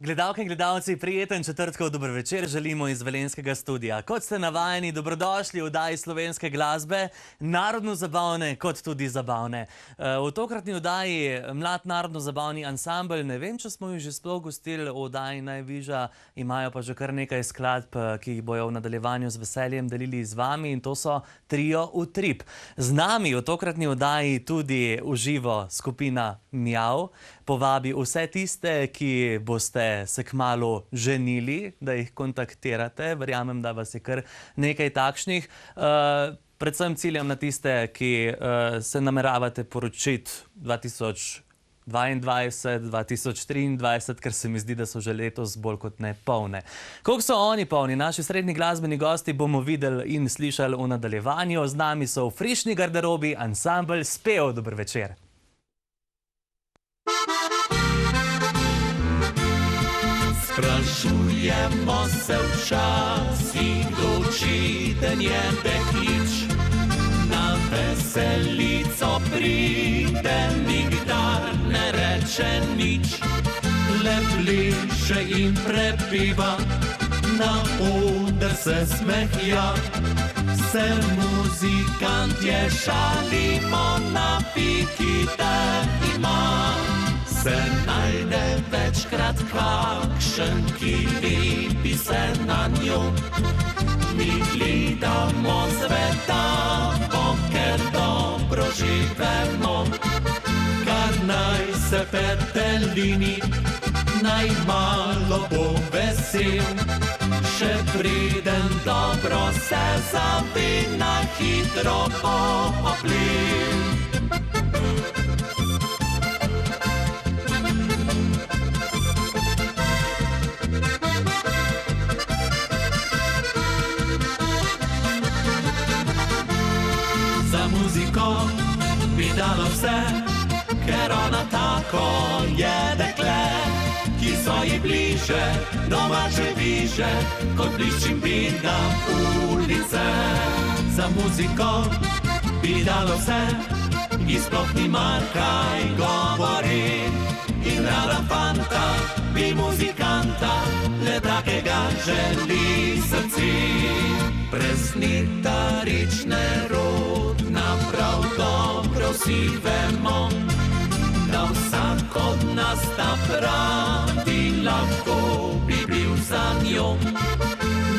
Gledalke in gledalci, prijeten četrtkov dober večer želimo iz Velenjskega studia. Kot ste navajeni, dobrodošli v oddaji slovenske glasbe, narodno-zabavne kot tudi zabavne. V tokratni oddaji mlad narodno-zabavni ansambel, ne vem, če smo jih že sploh gostili v oddaji Najviža, imajo pa že kar nekaj skladb, ki jih bojo v nadaljevanju z veseljem delili z vami, in to so Trio Utrip. Z nami v tokratni oddaji tudi v živo skupina Mjav. Povabi vse tiste, ki boste se kmalu ženili, da jih kontaktirate. Verjamem, da vas je kar nekaj takšnih. Predvsem ciljam na tiste, ki se nameravate poročiti 2022, 2023, ker se mi zdi, da so že letos bolj kot ne polne. Koliko so oni polni? Naši srednji glasbeni gosti bomo videli in slišali v nadaljevanju. Z nami so v frišni garderobi ansambel Spev. Dober večer. Sprašujemo se včasih, kdo je deklič, na veselico pride, nikdar ne reče nič, le pliše in prepiva, na oder se smehlja, se muzikantje šalimo, na pikite ima. Se najde večkrat kakšen, ki lepi se na njo. Mi gledamo zvedavo, ker dobro živemo. Kar naj se petelini, naj malo bo vesel. Še preden dobro se zavina, hitro bo oplil. Bi dalo vse, ker ona tako je dekle, ki so ji bliže, domače viže, kot bliščim bida ulice. Za muziko bi dalo vse, ki sploh ni mar kaj govori, in rada fanta bi muzikanta, le takega želi srci. Presnitarične rodna, prav dobro vsi vemo, da vsak od nas ta pravi, lahko bi bil za njo.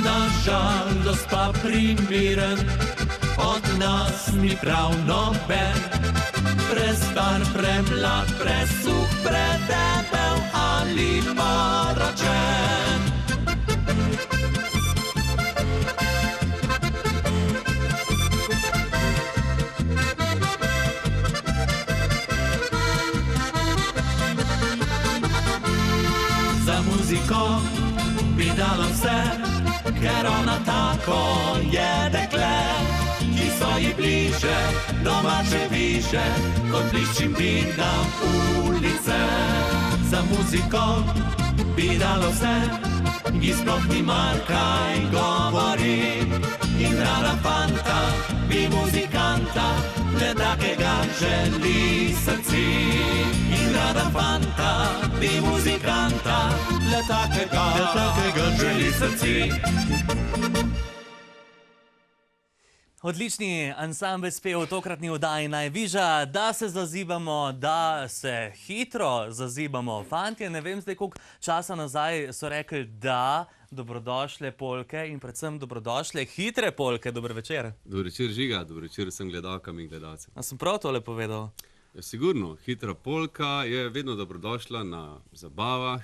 Nažalost pa primiren, od nas ni prav noben, prestar, premlad, presuh, predebel ali poročen. Muziko bi dalo vse, ker ona tako je dekle, ki so ji bliže, domače viže, kot bliščim bida ulice. Za muziko bi dalo vse, ki sploh ni mar kaj govori, in rada fanta bi muzikanta, le takega želi srci. In rada fanta bi muzikanta, le takega želi srci. Odlični ansambel Spev v tokratni oddaji Najviža, da se zazibamo, da se hitro zazibamo. Fantje, ne vem zdaj, koliko časa nazaj so rekli, da dobrodošle polke in predvsem dobrodošle hitre polke. Dober večer. Dober večer, Žiga. Dober večer vsem gledalkam in gledalcem. A sem prav tole povedal? Ja, sigurno. Hitra polka je vedno dobrodošla na zabavah,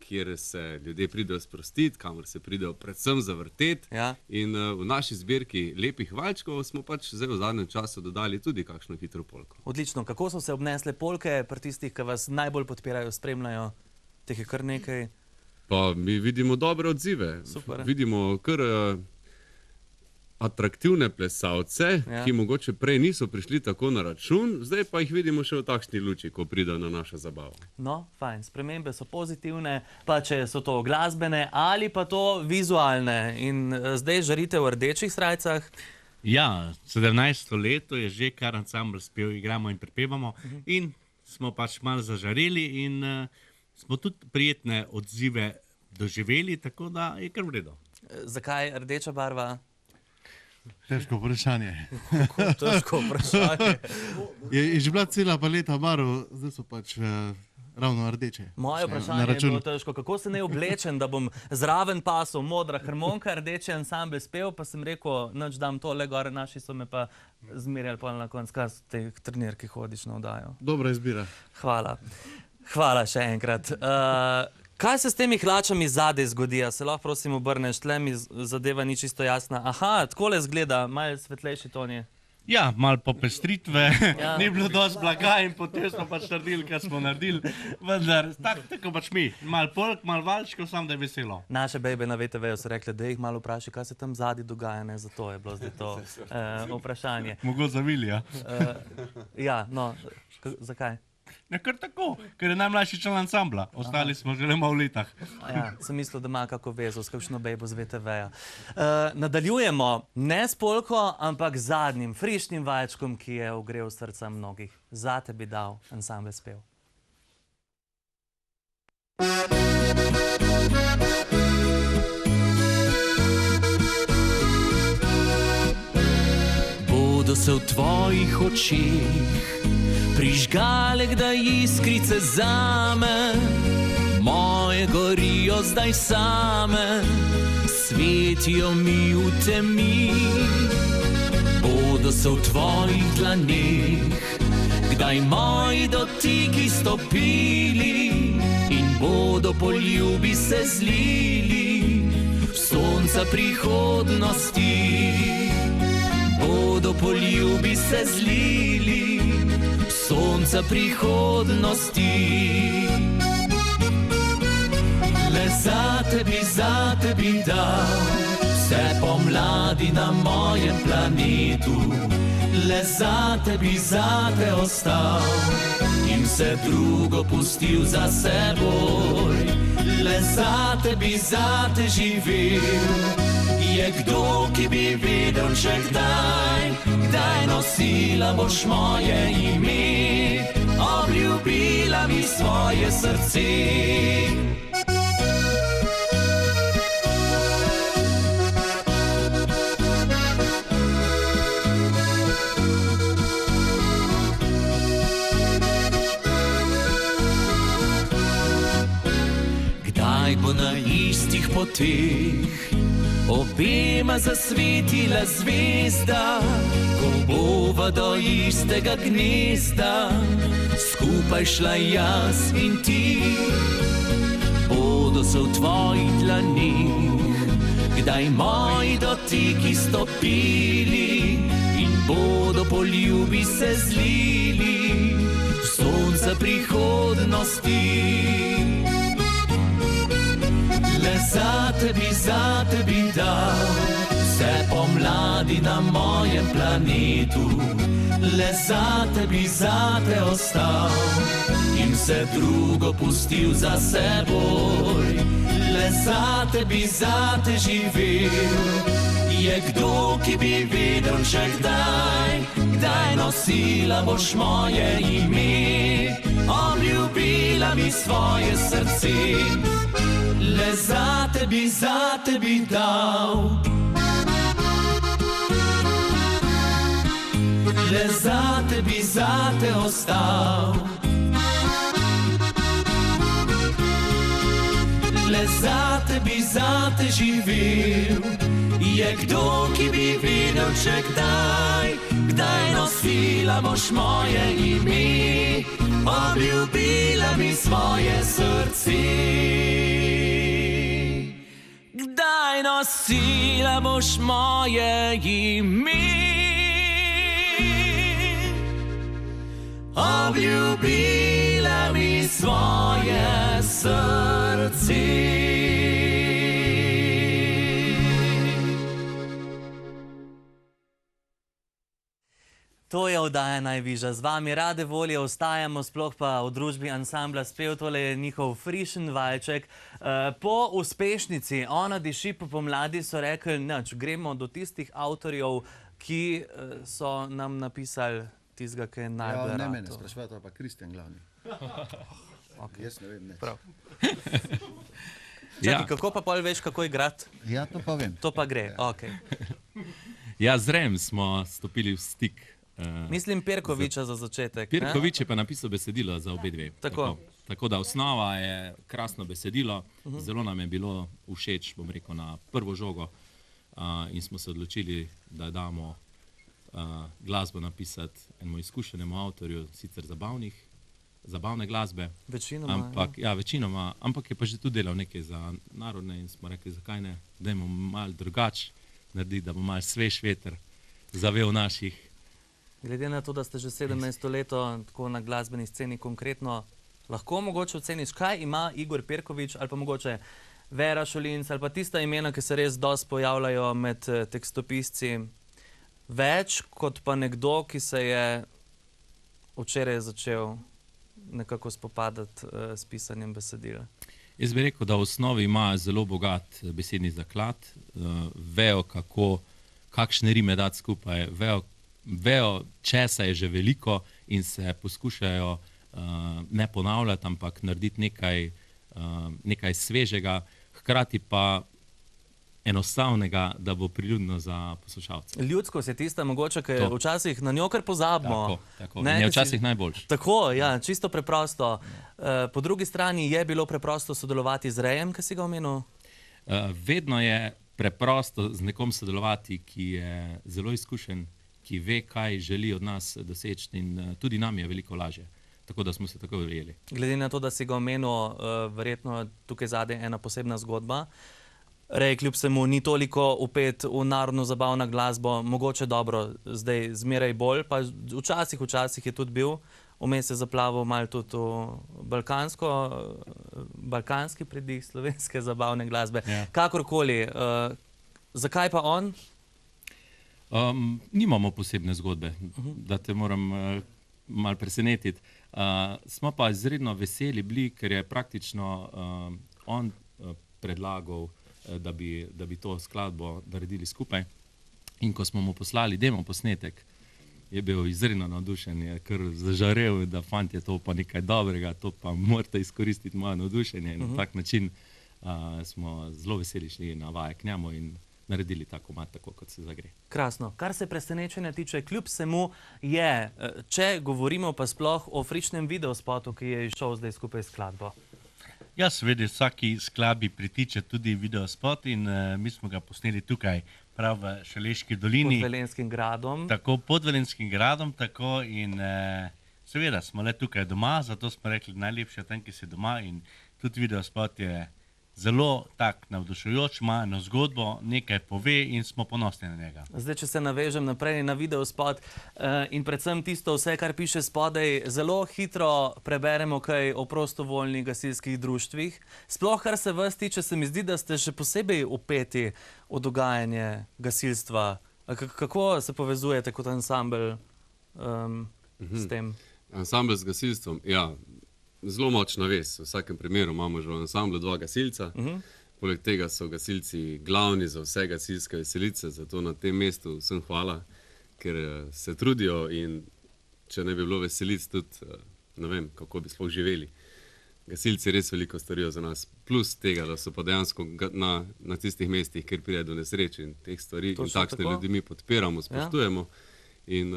kjer se ljudje pridejo sprostiti, kamor se pridejo predvsem zavrteti. Ja. In v naši zbirki lepih valčkov smo pač zdaj v zadnjem času dodali tudi kakšno hitro polko. Odlično. Kako so se obnesle polke pri tistih, ki vas najbolj podpirajo, spremljajo? Teh je kar nekaj. Pa mi vidimo dobre odzive. Super. Vidimo kar atraktivne plesalce, Ja. ki mogoče prej niso prišli tako na račun, zdaj pa jih vidimo še v takšni luči, ko pridejo na našo zabavo. No, fajn. Spremembe so pozitivne, pa če so to glasbene ali pa to vizualne. In zdaj žarite v rdečih srajcah. Ja, 17. leto je že, kar ansambl spev, igramo in prepevamo. In smo pač malo zažareli in smo tudi prijetne odzive doživeli, tako da je kar v redu. Zakaj rdeča barva? Težko vprašanje. Težko vprašanje. Je že bila cela paleta barv, zdaj so pač ravno rdeče. Moje Še vprašanje je bilo težko. Kako se ne oblečem, da bom zraven pasov, modra harmonika, rdeči ansambel spev, pa sem rekel, nič dam tole gore, naši so me pa zmerjali pa na koncu, kaj so te trenirki hodiš na oddajo. Dobra izbira. Hvala. Hvala še enkrat. Kaj se s temi hlačami zadaj zgodi? Se lahko prosim obrneš, tle mi zadeva ni čisto jasna. Aha, takole zgleda, malo svetlejši ton je. Ja, malo popestritve, Ja. ni bilo dosti blaga in potem smo pač naredili, kar smo naredili. Vendar, tako pač mi, malo polk, malo valčkov, samo da je veselo. Naše bejbe na VTV-ju so rekli, da jih malo vprašaj, kaj se tam zadaj dogaja, ne, zato je bilo zdaj to vprašanje. Mogoče za Vilija. Ja, no, zakaj? Ne, kar tako, ker je najmlajši član ansambla. Ostali smo že le malo v letah. Ja, sem mislil, da ima kako vezo s kakšno bejbo z VTV-ja. Nadaljujemo ne s polko, ampak z zadnjim, frišnim vajčkom, ki je ogrel srca mnogih. Zate bi dal ansambel spev. Bodo se v tvojih očih prižgale kdaj iskrice zame, moje gorijo zdaj same, svetijo mi v temi. Bodo se v tvojih dlaneh kdaj moji dotiki stopili in bodo poljubi se zlili v sonca prihodnosti. Bodo poljubi se zlili sonca prihodnosti. Le zate bi dal vse pomladi na mojem planetu. Le zate bi ostal in vse drugo pustil za seboj. Le zate bi živel. Je kdo, ki bi vedel, če kdaj nosila boš moje ime, obljubila mi svoje srce. Kdaj bo na istih poteh obema zasvetila zvezda, ko bova do istega gnezda skupaj šla jaz in ti. Bodo se v tvojih dlaneh kdaj moji dotiki stopili in bodo poljubi se zlili v sonca prihodnosti. Le zate bi dal vse pomladi na mojem planetu. Le zate bi ostal in vse drugo pustil za seboj. Le zate bi živel. Je kdo, ki bi vedel, če kdaj nosila boš moje ime, obljubila mi svoje srce. Le zate bi dal. Le zate bi ostal. Le zate bi živel. Je kdo, ki bi vedel, če kdaj nosila boš moje ime, obljubila mi svoje srce. Zdaj nosila boš moje ime. Obljubila mi svoje srce. To je oddaja Najvižja. Z vami rade volje ostajamo, sploh pa v družbi ansambla Spev. Tole je njihov Frišen valček. Po uspešnici Ona diši po pomladi so rekli, nič, gremo do tistih avtorjev, ki so nam napisali tistega, ki je najbolj Ja, ne rad. mene sprašvati, ali pa Kristjan glavni. Jaz ne vem, ne. Prav. Ja. Čakaj, kako pa pol veš, kako igrati? Ja, to pa vem. To pa gre, okej. Ja, z Rem smo stopili v stik. Mislim Perkoviča za začetek. ne? Perkovič je pa napisal besedilo za obe dve. Tako. Tako da osnova je krasno besedilo, zelo nam je bilo všeč, bom rekel, na prvo žogo in smo se odločili, da damo glasbo napisati enemu izkušenemu avtorju, sicer zabavne glasbe, Večinoma, ampak, ja, večinoma, ampak je pa že tudi delal nekaj za narodne in smo rekli, zakaj ne, dajmo malo drugače narediti, da bo malo svež veter zavel naših. Glede na to, da ste že 17 leto tako na glasbeni sceni konkretno, lahko mogoče oceniš, kaj ima Igor Perkovič ali pa mogoče Vera Šolinc ali pa tista imena, ki se res dosti pojavljajo med tekstopisci, več kot pa nekdo, ki se je včeraj začel nekako spopadati s pisanjem besedil. Jaz bi rekel, da v osnovi ima zelo bogat besedni zaklad, vejo, kakšne rime dati skupaj, vejo, česa je že veliko in se poskušajo ne ponavljati, ampak narediti nekaj svežega, hkrati pa enostavnega, da bo priljudno za poslušalce. Ljudskost je tista mogoče, ki To. včasih na njo kar pozabimo. Tako. Ne, In je ker si- včasih najboljši. Tako, ja, čisto preprosto. Po drugi strani je bilo preprosto sodelovati z Rejem, ki si ga omenil. Vedno je preprosto z nekom sodelovati, ki je zelo izkušen, ki ve, kaj želi od nas doseči in tudi nam je veliko lažje. Tako da smo se tako verjeli. Glede na to, da si ga omenil, verjetno tukaj zadaj ena posebna zgodba. Rej, kljub vsemu, ni toliko upet v narodno zabavno glasbo, mogoče dobro, zdaj zmeraj bolj, pa včasih je tudi bil, vmes je zaplavil malo tudi v balkanski pridih slovenske zabavne glasbe. Ja. Kakorkoli, zakaj pa on? Nimamo posebne zgodbe, da te moram malo presenetiti. Smo pa izredno veseli bili, ker je praktično on predlagal, da bi to skladbo naredili skupaj. In ko smo mu poslali demo posnetek, je bil izredno navdušen, je kar zažarel, da fantje, to pa nekaj dobrega, to pa morate izkoristiti moje navdušenje. In na tak način smo zelo veseli šli na vaje k njemu in naredili ta komad tako, kot se zagre. Krasno. Kar se presenečenja tiče, kljub vsemu je, če govorimo pa sploh o frišnem videospotu, ki je izšel zdaj skupaj s skladbo. Ja, seveda, vsaki skladbi pritiče tudi videospot in mi smo ga posneli tukaj, prav v Šaleški dolini. Pod Velenskim gradom. Tako pod Velenskim gradom, tako in seveda smo le tukaj doma, zato smo rekli, najlepše tam, ki si doma in tudi videospot je zelo tak navdušujoč, ima eno zgodbo, nekaj pove in smo ponosni na njega. Zdaj, če se navežem naprej na videospot in predvsem tisto vse, kar piše spodaj, zelo hitro preberemo kaj o prostovoljnih gasilskih društvih. Sploh, kar se vas tiče, se mi zdi, da ste še posebej vpeti v dogajanje gasilstva. Kako se povezujete kot ansambel s tem? Ansambl z gasilstvom, ja, zelo močna vez. V vsakem primeru imamo že v ansamblu 2 gasilca. Poleg tega so gasilci glavni za vse gasilske veselice, zato na tem mestu vsem hvala, ker se trudijo in če ne bi bilo veselic, tudi ne vem, kako bi sploh živeli. Gasilci res veliko storijo za nas, plus tega, da so pa dejansko na tistih mestih, kjer pride do nesreč in teh stvari in takšne ljudi mi podpiramo, spoštujemo. In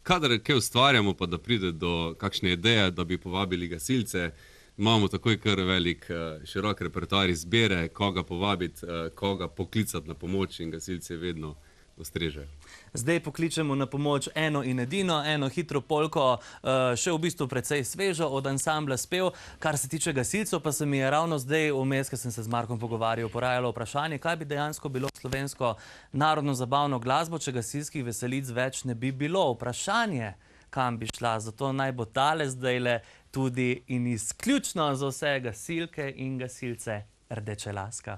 kadar kaj ustvarjamo, pa da pride do kakšne ideje, da bi povabili gasilce, imamo takoj kar velik, širok repertoar izbire, koga povabiti, koga poklicati na pomoč in gasilci vedno ostrežejo. Zdaj pokličemo na pomoč eno in edino, eno hitro polko, še v bistvu precej svežo od ansambla Spev. Kar se tiče gasilcev, pa se mi je ravno zdaj vmes, ko sem se z Markom pogovarjal, porajalo vprašanje, kaj bi dejansko bilo slovensko narodno zabavno glasbo, če gasilskih veselic več ne bi bilo. Vprašanje, kam bi šla, zato naj bo tale zdajle tudi in izključno za vse gasilke in gasilce Rdečelaska.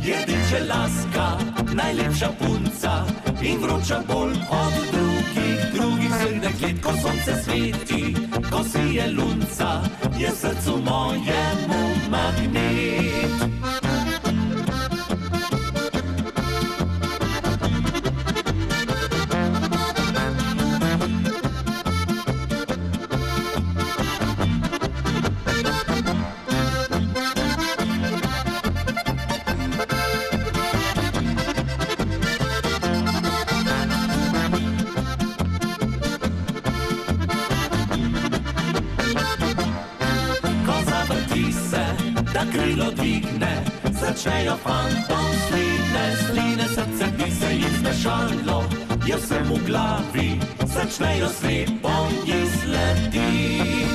Je Rdečelaska najlepša punca in vroča bolj od drugih vseh deklet, ko sonce sveti, ko si je lunca, je srcu mojemu magnet. Krilo dvigne, začnejo fantom sline, srce bi se jim zmešalo, je vsem v glavi, začnejo slepo izletiti.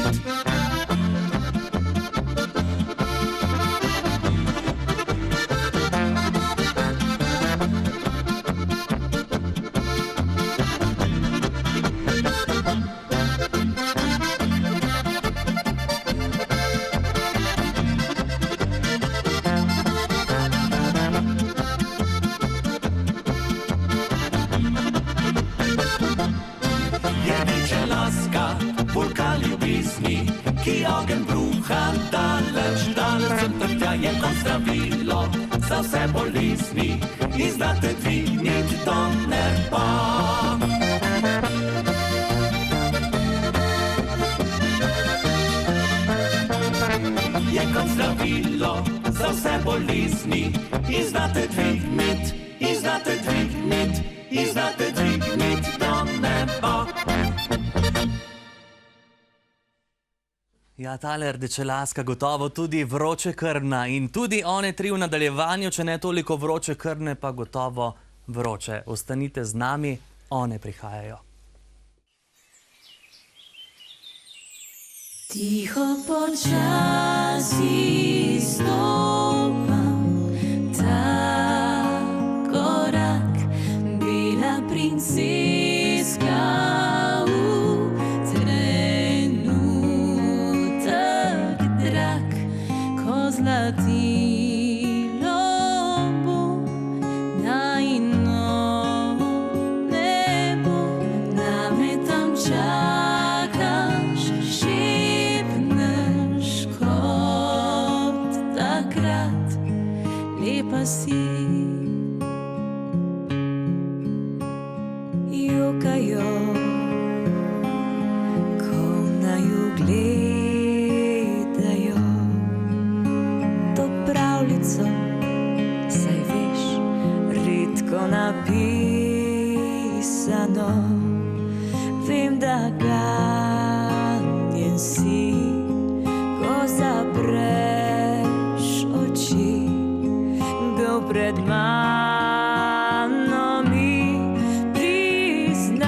Ki ogen bruha daleč, sem trtja je kot zdravilo za vse bolezni in znate dvignit do neba. Je kot zdravilo za vse bolezni in znate dvignit do neba. Ja, tale Rdečelaska gotovo tudi vročekrvna in tudi one tri v nadaljevanju, če ne toliko vročekrvne, pa gotovo vroče. Ostanite z nami, one prihajajo. Tiho počasi stopam, ta korak, bila princeska. Zlatilo bo najino nebo, name tam čakaš, šepneš kot takrat, lepa si. Jokajo, ko naju gledajo, saj veš, redko napisano, vem, da ganjen si, ko zapreš oči, bil pred mano mi priznaš.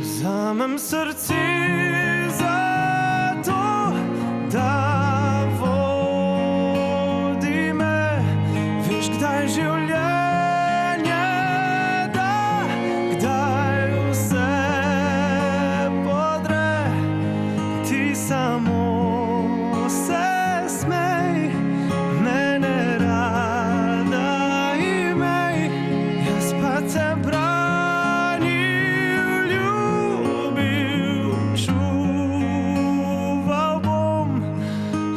Vzamem srce za to, da življenje da, kdaj vse podre, ti samo se smej, mene rada imej, jaz pa te branil, ljubil, čuval bom,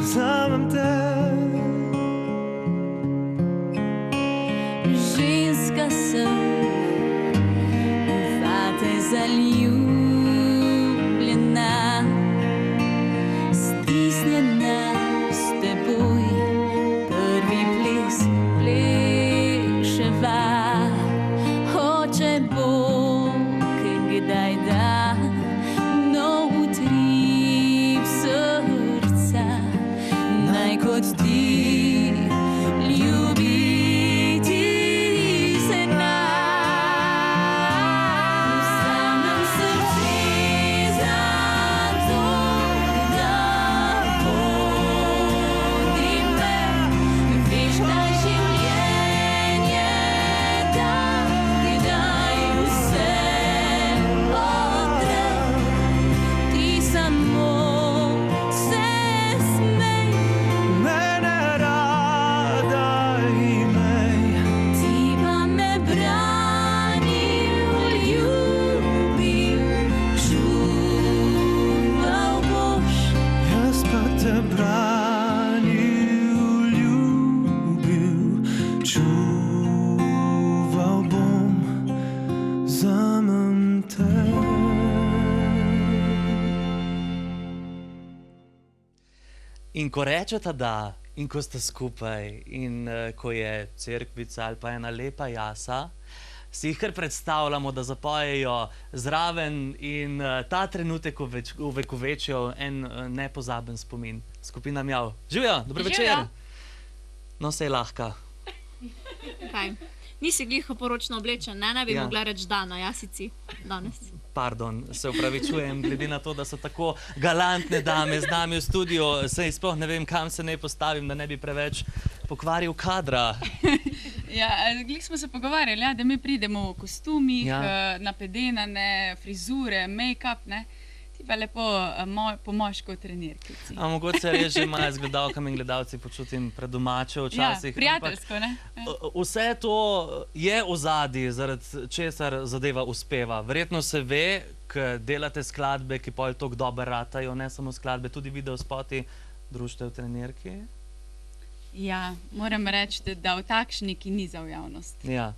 vzamem te. Ženska sem, vate zaljubljena, stisnjena s teboj, prvi ples pleševa. Hoče Bog kdaj da nov utrip srca, čuval bom, vzamem te. In ko rečeta da, in ko sta skupaj, in ko je cerkvica ali pa ena lepa jasa, si jih kar predstavljamo, da zapojejo zraven in ta trenutek uvekovečijo en nepozaben spomin. Skupina Mjav. Živijo, dobro večer. Živjo. No, sej lahka. Kaj? Nisi glih poročno oblečen, ne bi Ja. mogla reči da na jasici danes. Pardon, se upravičujem, glede na to, da so tako galantne dame z nami v studiu, sej sploh ne vem, kam se naj postavim, da ne bi preveč pokvaril kadra. Ja, glih smo se pogovarjali, ja, da mi pridemo v kostumih, Ja. napedenane, frizure, make-up, ne. Ti pa lepo po moško v trenirkici. A mogoče se res že malo z gledalkami in gledalci počutim predomače Ja, včasih. prijateljsko, ne. Vse to je ozadje, zaradi česar zadeva uspeva. Verjetno se ve, ko delate skladbe, ki pol tako dobro ratajo, ne samo skladbe, tudi videospoti Društev trenirki. Ja, moram reči, da v takšni, ki ni za v javnost. Ja.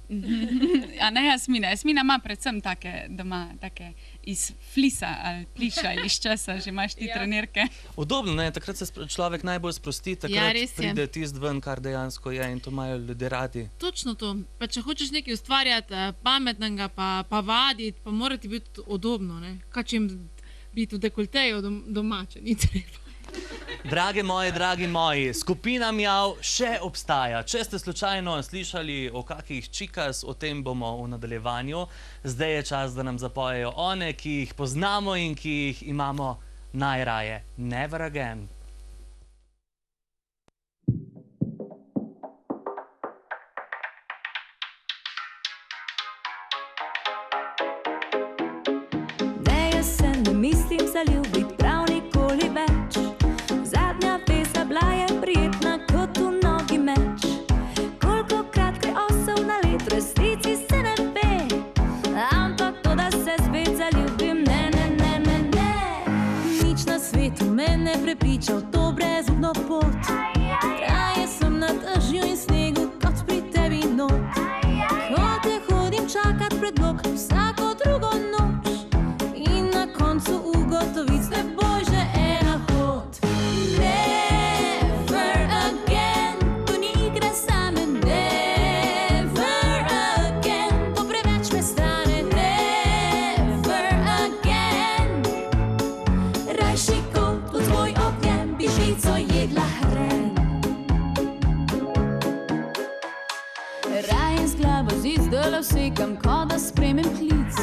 A ne Jasmina. Jasmina ima predvsem take doma, take iz flisa ali pliša ali iz česa, že imaš ti trenirke. Udobno, ne? Takrat se človek najbolj sprosti, takrat Ja, res je. pride tisti ven, kar dejansko je in to imajo ljudje radi. Točno to. Pa če hočeš nekaj ustvarjati, pametnega, pa vaditi, pa mora ti biti udobno. Ne? Kaj če jim biti v dekolteju doma, če ni treba. Drage moje, dragi moji, skupina Mjav še obstaja. Če ste slučajno slišali o kakih čikas, o tem bomo v nadaljevanju. Zdaj je čas, da nam zapojejo one, ki jih poznamo in ki jih imamo najraje. Never again. Ne, jaz se ne mislim zaljubiti prav nikoli več. Zadnja veza bila je prijetna kot v nogi meč. Kolikokrat gre osel na let, v resnici se ne ve. Ampak to, da se spet zaljubim, ne, ne, ne, ne, ne. Nič na svetu me ne prepriča v to brezupno pot. Raje sem na dežju in snegu kot pri tebi not. Ko te hodim čakat pred blok vsako drugo noč. In na koncu ugotovit s teboj že ena hod. Never again, to ni igra zame. Never again, to preveč me stane. Never again, rajši kot v tvoj objem bi žico jedla hren. Raje z glavo zid zdajle vsekam, kot da spremem klic.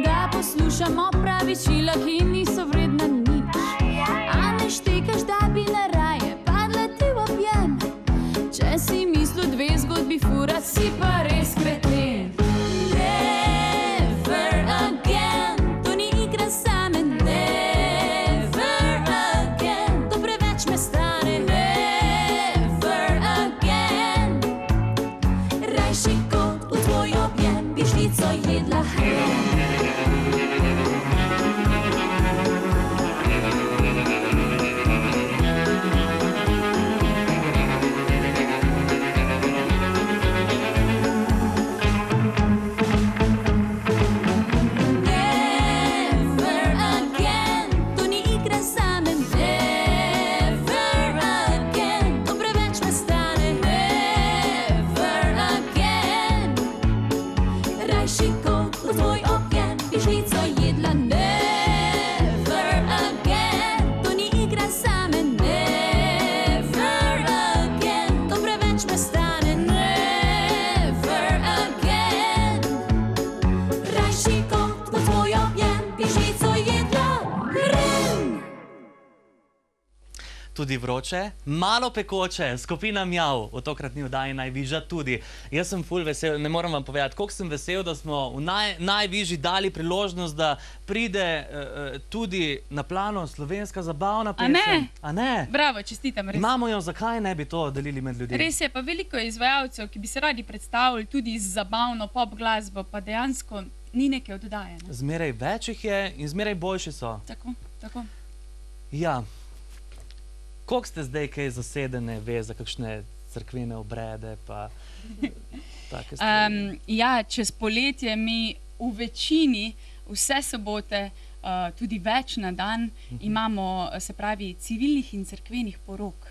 Da poslušam opravičila, ki niso vredna nič. A ne štekaš, da bi naraje padla ti v objem. Če si mislil dve zgodbi furat, si pa res kreten. Never again, to ni igra zame. Never again, to preveč me stane. Never again, rajši kot v tvoj objem bi žlico jedla hren. Never again, to ni igra zame. Never again, to preveč me stane. Never again, rajši kot v tvoj objem bi žlico jedla. Never again, to ni igra zame. Never again, to preveč me stane. Never again, rajši kot v tvoj objem bi žlico jedla hren. Tudi vroče, malo pekoče, skupina Mjav v tokratni oddaji Najvižja tudi. Jaz sem ful vesel, ne moram vam povedati, koliko sem vesel, da smo v Najvižji dali priložnost, da pride tudi na plano slovenska zabavna pesem. ne? A ne? Bravo, čestitam, res. Imamo jo, zakaj ne bi to delili med ljudmi? Res je, pa veliko je izvajalcev, ki bi se radi predstavili tudi z zabavno pop glasbo, pa dejansko ni neke oddaje. Ne? Zmeraj več jih je in zmeraj boljši so. Tako, tako. Ja. Koliko ste zdaj kaj zasedene veze, kakšne cerkvene obrede pa take stvari? Ja, čez poletje mi v večini vse sobote, tudi več na dan, imamo, se pravi, civilnih in cerkvenih porok.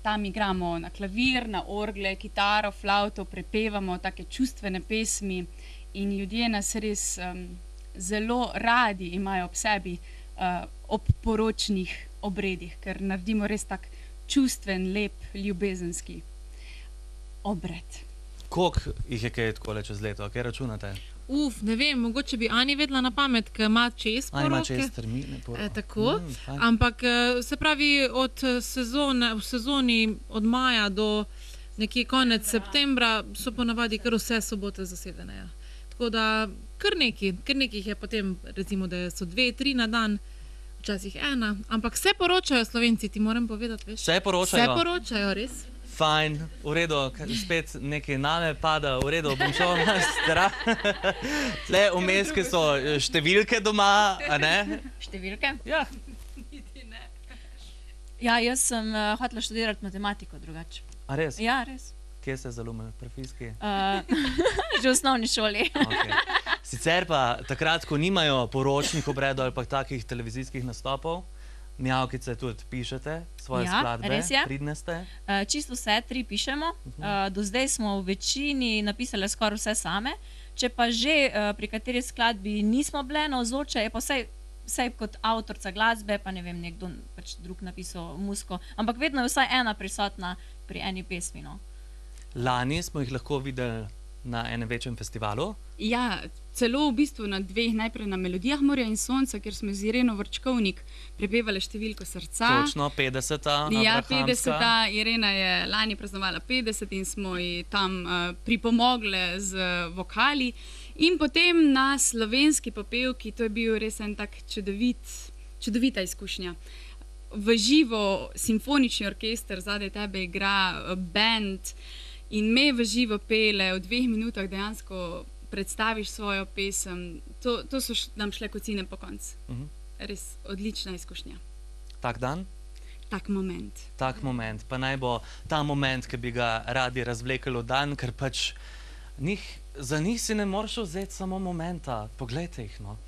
Tam igramo na klavir, na orgle, kitaro, flavto, prepevamo take čustvene pesmi in ljudje nas res zelo radi imajo ob sebi ob poročnih obredih, ker naredimo res tak čustven, lep, ljubezenski obred. Koliko jih je kaj takole čez leto? Kaj računate? Ne vem, mogoče bi Ani vedela na pamet, ker ima čez poroke. Ani ima čez termine poroke. Tako, ampak se pravi v sezoni od maja do nekje konec septembra so ponavadi kar vse sobote zasedene. Ja. Tako da kar nekih je potem, recimo, da so 2, 3 na dan, včasih 1, ampak se poročajo Slovenci, ti moram povedati, veš? Se poročajo? Se poročajo, res. Fajn, v redu, spet nekaj name pada, v redu, bom šel na strah. Tle vmeske so številke doma, a ne? Številke? Ja. Ja, jaz sem hotela študirati matematiko drugače. A res? Ja, res. Kje ste zalumili? Pri fiziki? Že v osnovni šoli. Okay. Sicer pa takrat, ko nimajo poročnih obredov ali pa takih televizijskih nastopov, Mijavkice tudi pišete svoje skladbe, pridne ste? Čisto vse 3 pišemo. Do zdaj smo v večini napisali skoraj vse same. Če pa že pri kateri skladbi nismo bile navzoče, je pa vsaj kot avtorica glasbe, pa ne vem, nekdo pač drug napisal muziko, ampak vedno je vsaj ena prisotna pri eni pesmi. No. Lani smo jih lahko videli na enem večjem festivalu. Ja, celo v bistvu na 2, najprej na Melodijah morja in sonca, kjer smo z Ireno Vrčkovnik prepevali Številko srca. Točno, 50. Ja, 50. Irena je lani praznovala 50 in smo ji tam pripomogle z vokali. In potem na slovenski popevki, to je bil res en tak čudovita izkušnja. V živo simfonični orkester zadaj tebe igra band in me v živo pele, v 2 minutah dejansko predstaviš svojo pesem. To so nam šle kocine po koncu. Res odlična izkušnja. Tak dan? Tak moment. Tak moment. Pa naj bo ta moment, ki bi ga radi razvlekli v dan, ker pač za njih si ne moreš vzeti samo momenta. Poglejte jih, no.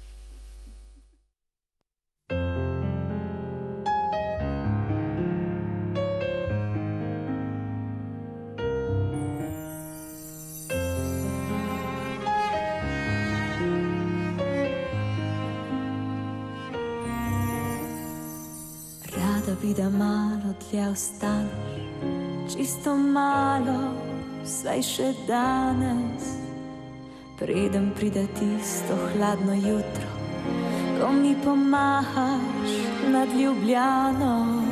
Rada bi, da malo dlje ostaneš, čisto malo, saj še danes, preden pride tisto hladno jutro, ko mi pomahaš nad Ljubljano.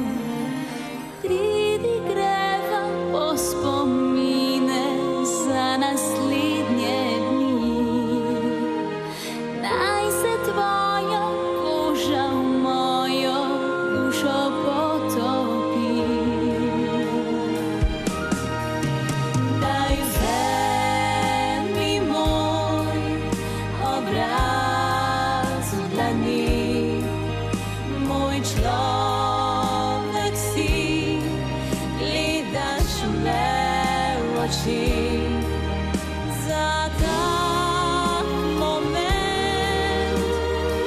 Pridi, greva po spomine za naslednje dni, naj se tvoja koža v mojo dušo potopi. Daj vzemi moj obraz v dlani, moj človek si, gledaš me v oči. Za ta moment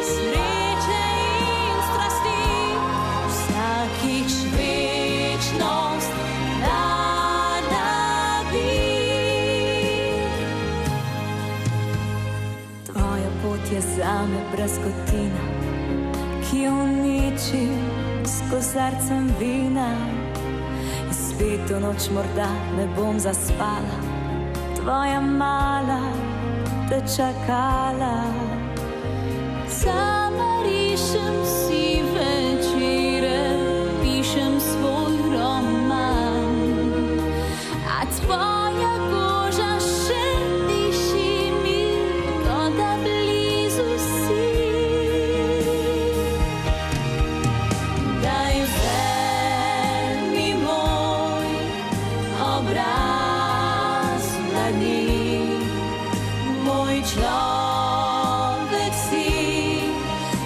sreče in strasti, vsakič večnost nadavi. Tvoja pot je zame brazgotina, ki jo uničim s kozarcem vina. In spet v noč morda ne bom zaspala, tvoja mala te čakala. Sama rišem si večere, pišem svoj roman, a tvoja koža še diši mi, kot da blizu si. Daj vzemi moj obraz v dlani, moj človek si,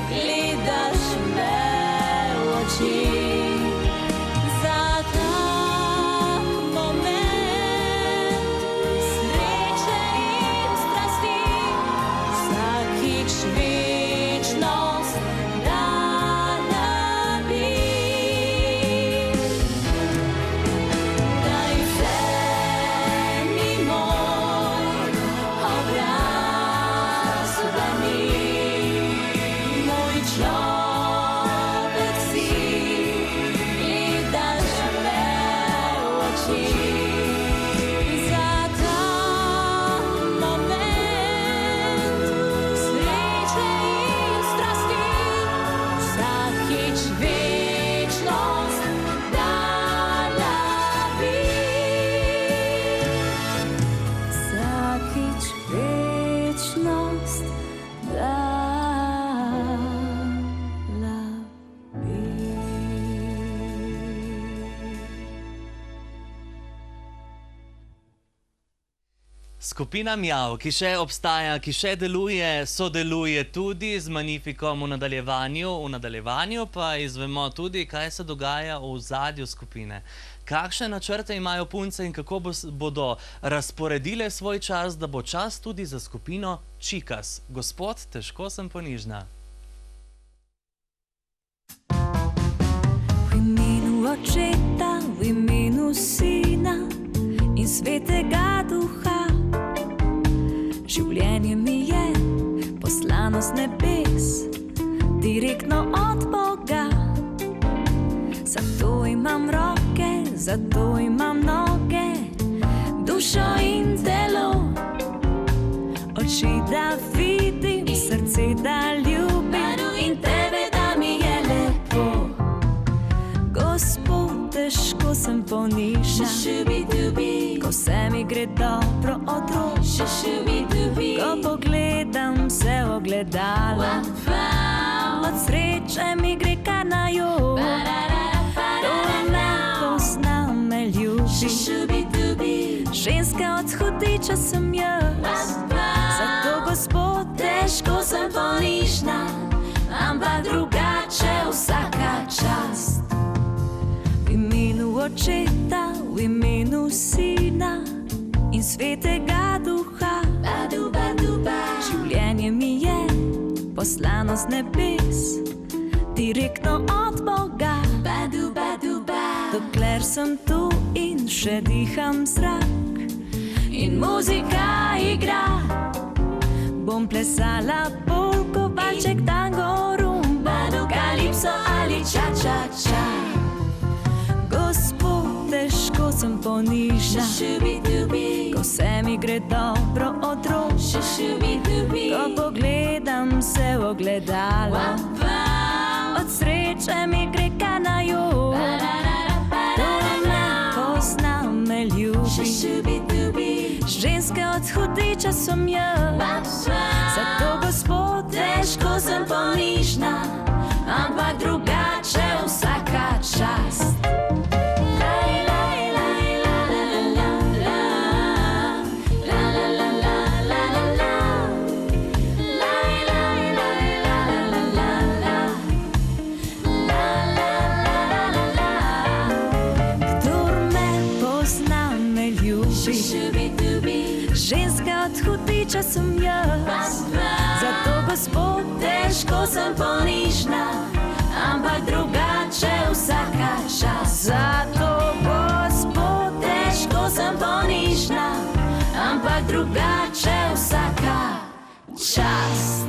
gledaš me v oči. Za tak moment Skupina Mjav, ki še obstaja, ki še deluje, sodeluje tudi z Magnificom v nadaljevanju pa izvemo tudi, kaj se dogaja v ozadju skupine. Kakšne načrte imajo punce in kako bodo razporedile svoj čas, da bo čas tudi za skupino Čikas. Gospod, težko sem ponižna. V imenu Očeta, v imenu Sina in Svetega Duha. Življenje mi je poslano z nebes, direktno od Boga. Zato imam roke, zato imam noge, dušo in telo. Oči, da vidim, srce, da ljubim in tebe, da mi je lepo. Gospod, težko sem ponižna, ko se mi gre dobro od rok. Ko pogledam se v ogledalo, od sreče mi gre kar na jok. To me pozna, me ljubi, ženska od hudiča sem jaz. Zato, Gospod, težko sem ponižna, ampak drugače vsaka čast. V imenu Očeta, v imenu Sina in Svetega Duha. Življenje mi je poslano z nebes, direktno od Boga. Dokler sem tu in še diham zrak in muzika igra, bom plesala polko, valček, tango, rumbo, kalipso ali ča-ča-ča. Gospod, težko sem ponižna, ko se mi gre dobro od rok. Ko pogledam se v ogledalo, od sreče mi gre kar na jok. To me pozna, me ljubi, ženske od hudiča sem jaz. Zato, Gospod, težko sem ponižna, ampak drugače vsaka čast. Ženska od hudiča sem jaz. Zato, Gospod, težko sem ponižna, ampak drugače vsaka čast. Zato, Gospod, težko sem ponižna, ampak drugače vsaka čast.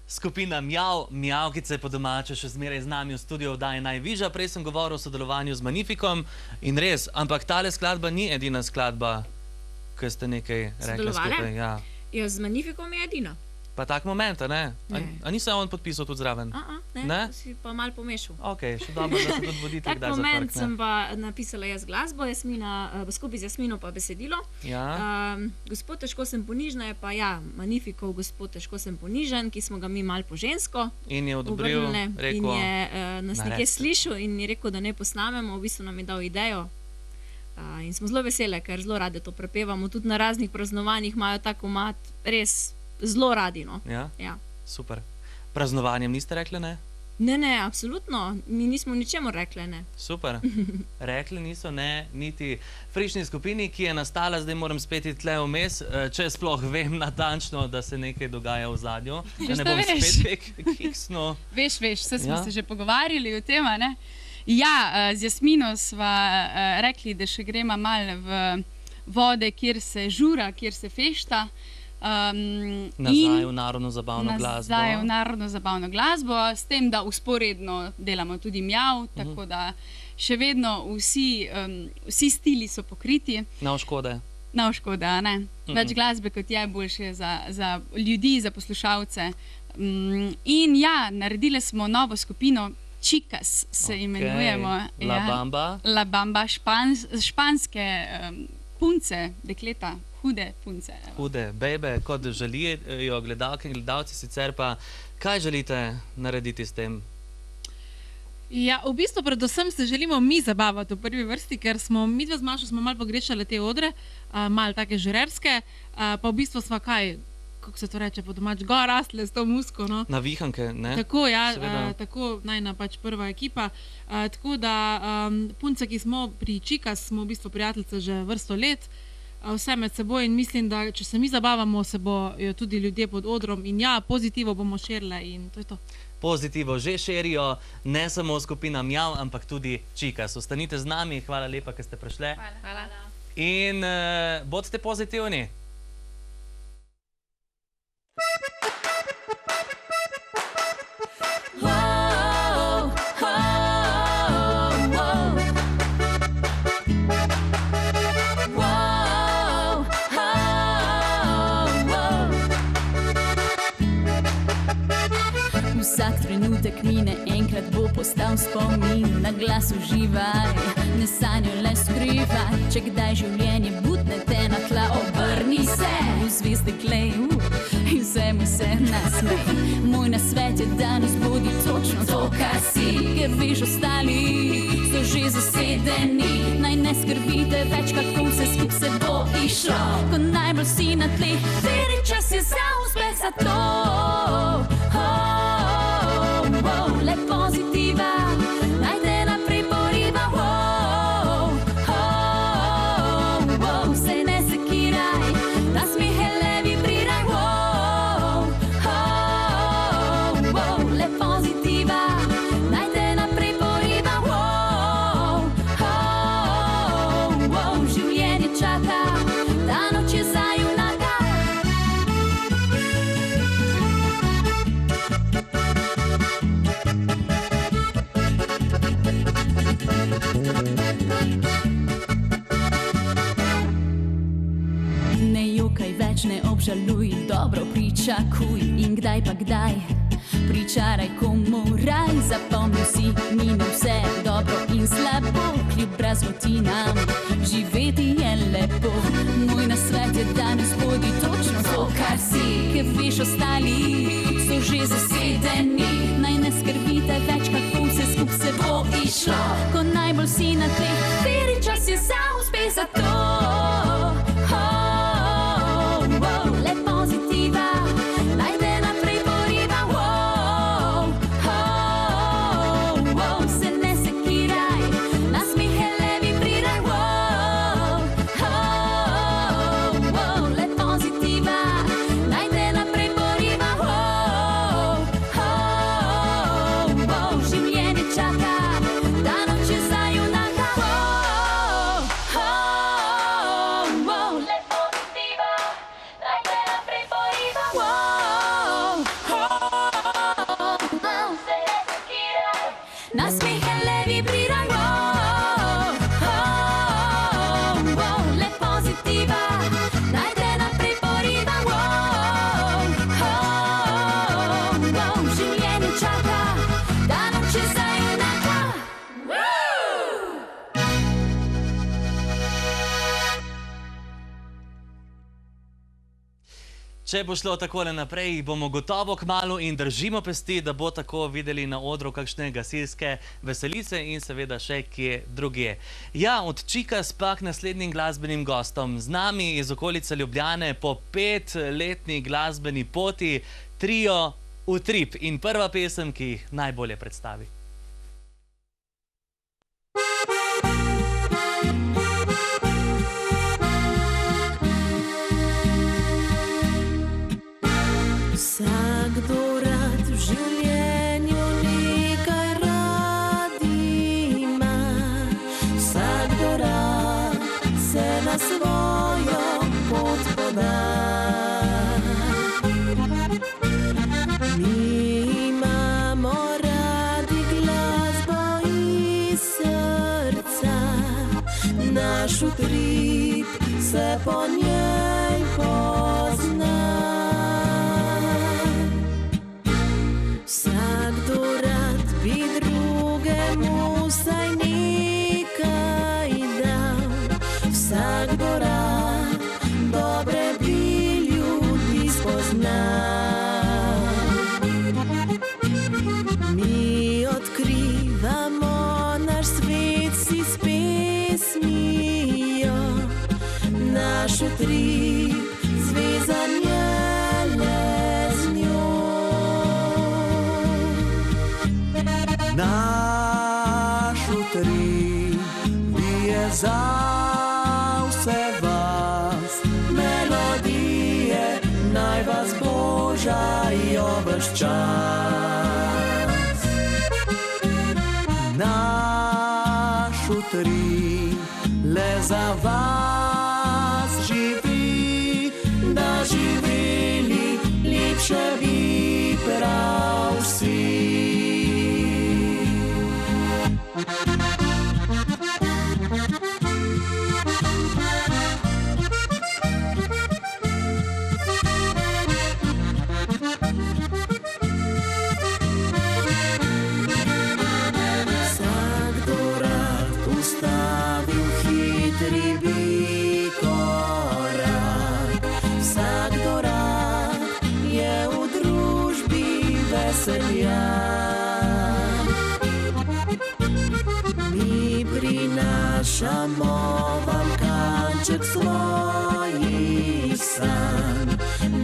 Skupina Mjav, Mjavkice po domače, še zmeraj z nami v studiu oddaje Najvižja. Prej sem govoril o sodelovanju z Magnificom in res, ampak tale skladba ni edina skladba, ki ste nekaj rekli skupaj. Ja, z Magnificom je edina. Pa tak moment, ne? A ni se on podpisal tudi zraven? Ne, si pa malo pomešal. Ok, še dobro, da se tudi vodite Tak kdaj moment zaprkne. sem pa napisala jaz glasbo, skupaj z Jasmino pa besedilo. Ja. Gospod, težko sem ponižna, je pa Magnificov Gospod, težko sem ponižen, ki smo ga mi malo po žensko In je odobril, obrnili rekel, in je nas nekje naredite. slišal in je rekel, da ne posnamemo, v bistvu nam je dal idejo. In smo zelo vesele, ker zelo rade to prepevamo, tudi na raznih praznovanjih imajo ta komad res zelo radi. No. Ja? Super. Praznovanjem niste rekli ne? Ne, absolutno, mi nismo ničemu rekli ne. Super. Rekli niso ne niti frišni skupini, ki je nastala, zdaj moram spet iti tle vmes, če sploh vem natančno, da se nekaj dogaja v zadju. Da ne bom spet kiksnil. Veš, vse smo se že pogovarjali o tem, ne? Ja, z Jasmino sva rekli, da še gremo malo v vode, kjer se žura, kjer se fešta. Nazaj v narodno zabavno glasbo. Nazaj v narodno zabavno glasbo, s tem, da usporedno delamo tudi Mjav, tako da še vedno vsi stili so pokriti. Na škode. Na škode, ne? Več glasbe kot je, boljše za ljudi, za poslušalce. In ja, naredili smo novo skupino, Čikas se imenujemo. La Bamba. La Bamba, španske punce, dekleta. Hude punce. Hude, bebe, kot želijo gledalke in gledalci, sicer pa kaj želite narediti s tem? Ja, v bistvu predvsem se želimo mi zabavati v prvi vrsti, ker smo mi dva z Mašo smo malo pogrešali te odre, malo take žurerske, pa v bistvu sva kako se to reče po domač, gor rastle s to musko, no. Na vihanke, ne? Tako, ja, Seveda. tako najna pač prva ekipa. Tako da punce, ki smo pri Čikas, smo v bistvu prijateljice že vrsto let, vse med seboj in mislim, da če se mi zabavamo, se bojo tudi ljudje pod odrom in ja, pozitivo bomo širile in to je to. Pozitivo že širijo, ne samo skupina Mjav, ampak tudi Čikas. Ostanite z nami, hvala lepa, ker ste prišli. Hvala. In bodite pozitivni. Vsak trenutek mine, enkrat bo postal spomin, na glas uživaj, ne sanjaj le skrivaj. Če kdaj življenje butne te na tla, obrni se v zvezde klej in vsemu se nasmej. Moj nasvet je danes bodi točno to, kar si, ker veš ostali so že zasedeni. Naj ne skrbite več, kako vse skup se bo išlo, ko najbolj si na tleh, veri čas je za uspeh, za to. Le pozitiva, naj te naprej poriva, se ne sekiraj, nasmehe le vibriraj, le pozitiva, naj te naprej poriva, življenje čaka, ta noč je za junaka. Ne jokaj več, ne obžaluj, dobro pričakuj in kdaj pa kdaj pričaraj komu raj. Zapomni si, mine vse dobro in slabo, kljub brazgotinam živeti je lepo. Moj nasvet je danes bodi točno to, kar si, ker veš ostali so že zasedeni. Naj ne skrbite več, kako vse skup se bo išlo, ko najbolj si na tleh, veri čas je za uspeh, za to. Le pozitiva, naj te naprej poriva, se ne sekiraj, nasmehe le vibriraj, le pozitiva, naj te naprej poriva, življenje čaka, ta noč je za junaka. Le pozitiva, naj te naprej poriva, se ne sekiraj, nasmehe le vibriraj, le pozitiva, naj te naprej poriva, življenje čaka, ta noč je za junaka. Če bo šlo takole naprej, bomo gotovo kmalu in držimo pesti, da bo tako videli na odru kakšne gasilske veselice in seveda še kje drugje. Ja, od Čikas pa k naslednjim glasbenim gostom. Z nami iz okolice Ljubljane po 5-letni glasbeni poti trio Utrip in prva pesem, ki jih najbolje predstavi. Vsakdo rad v življenju nekaj rad ima, vsakdo rad se na svojo pot poda. Mi imamo radi glasbo iz srca, naš utrip se po njej pozna. Vsakdo rad bi drugemu vsaj nekaj dal, vsakdo rad dobre bi ljudi spoznal. Mi odkrivamo naš utrip, zvezanje le z njo. Naš utrip bije za vse vas, melodije naj vas božajo ves čas. Naš utrip le za vas živi, da živeli lepše bi prav vsi. Vsakdo rad ustavil hitri bi korak, vsakdo rad je v družbi veseljan. Mi prinašamo vam kanček svojih sanj,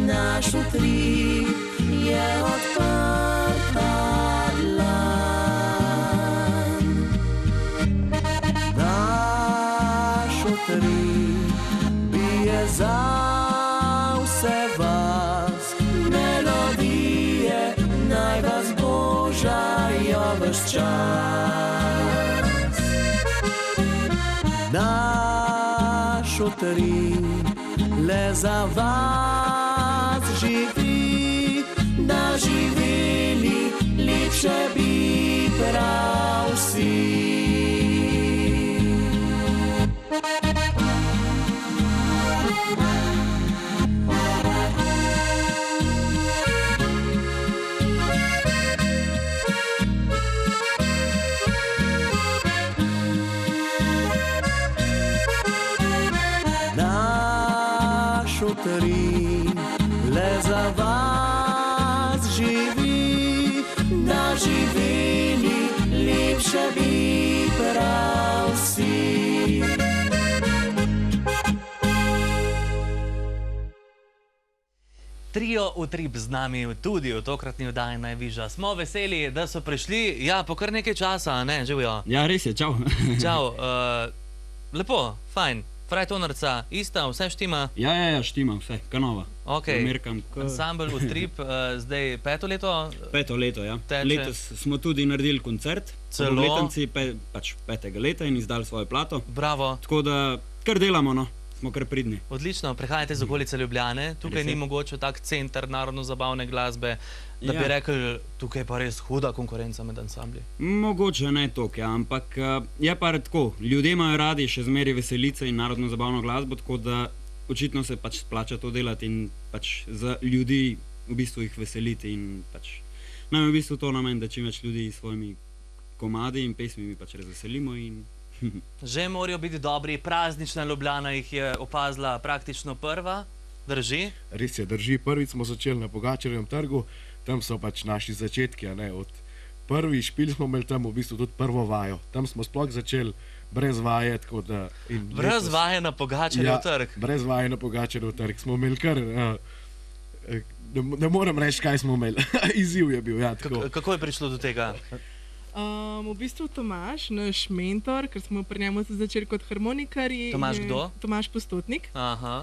naš utrip je odprta dlan. Naš utrip bije za vse vas, melodije naj vas božajo ves čas. Naš utrip le za vas živi, da živeli lepše bi prav vsi. Naš utrip le za vas živi, da živeli lepše bi prav vsi. Trio Utrip z nami tudi v tokratni oddaji Najvižja. Smo veseli, da so prišli, ja, po kar nekaj časa, a ne, živijo. Ja, res je, čau. Čau, lepo, fajn. Frajtonarca, ista, vse štima? Ja, štima, vse, kanova. Ok, ansambl Utrip, zdaj 5. leto? 5. leto, ja. Teče. Letos smo tudi naredili koncert. Celo? Obletnici 5. leta in izdali svojo plato. Bravo. Tako da kar delamo, no. Smo kar pridni. Odlično, prihajate iz okolice Ljubljane, tukaj Res je. ni mogoče tak center narodno-zabavne glasbe, da bi Ja. rekli, tukaj je pa res huda konkurenca med ansambli. Mogoče ne toliko, ja, ampak je pa tako. Ljudje imajo radi še zmeraj veselice in narodno-zabavno glasbo, tako da očitno se pač splača to delati in pač za ljudi v bistvu jih veseliti in pač nam je v bistvu to namen, da čim več ljudi s svojimi komadi in pesmimi pač razveselimo in Že morajo biti dobri, praznična Ljubljana jih je opazila praktično prva, drži? Res je, drži. Prvič smo začeli na Pogačarjevem trgu, tam so pač naši začetki. A ne? Od prvi špil smo imeli tam v bistvu tudi prvo vajo. Tam smo sploh začeli brez vaje. Brez vaje na Pogačarjev trg? Brez vaje na Pogačarjev trg. Smo imeli kar, ne morem reči, kaj smo imeli. Izziv je bil. Ja, kako je prišlo do tega? V bistvu Tomaž, naš mentor, ker smo pri njemu začeli kot harmonikarji. Tomaž kdo? Tomaž Postotnik. Aha.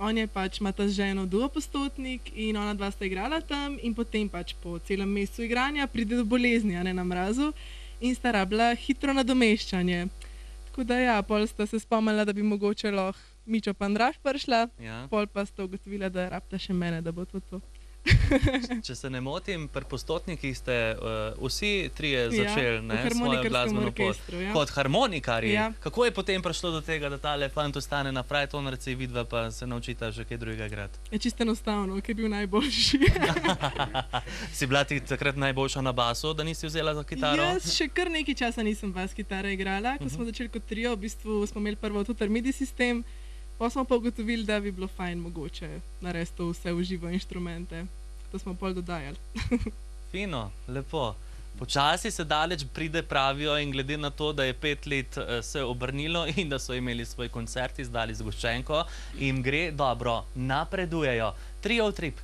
On je pač ima ta ženo duo Postotnik in ona dva sta igrala tam in potem pač po celem mesecu igranja pride do bolezni, a ne na mrazu, in sta rabila hitro nadomeščanje. Tako da ja, pol sta se spomnila, da bi mogoče lahko Mičo pa Andraž prišla, Ja. pol pa sta ugotovila, da rabita še mene, da bo to. Če se ne motim, pri Postotnikih ste vsi trije Ja, začeli v svojo harmonikarskem glasbeno pot. orkestru, ja. Kot harmonikarji. Ja. Kako je potem prišlo do tega, da tale fant ostane na Frajtonarci, vidva pa se naučita že kaj drugega igrati? Je čisto enostavno, ker je bil najboljši. Si bila ti takrat najboljša na basu, da nisi vzela za kitaro? Jaz še kar nekaj časa nisem bas kitare igrala. Ko smo začeli kot trio, v bistvu smo imeli prvo tudi MIDI sistem, pa smo pa ugotovili, da bi bilo fajn mogoče narediti vse v živo inštrumente. To smo pol dodajali. Fino, lepo. Počasi se daleč pride, pravijo, in glede na to, da je 5 let se obrnilo in da so imeli svoj koncert, izdali zgoščenko, jim gre dobro, napredujejo. Trio Utrip.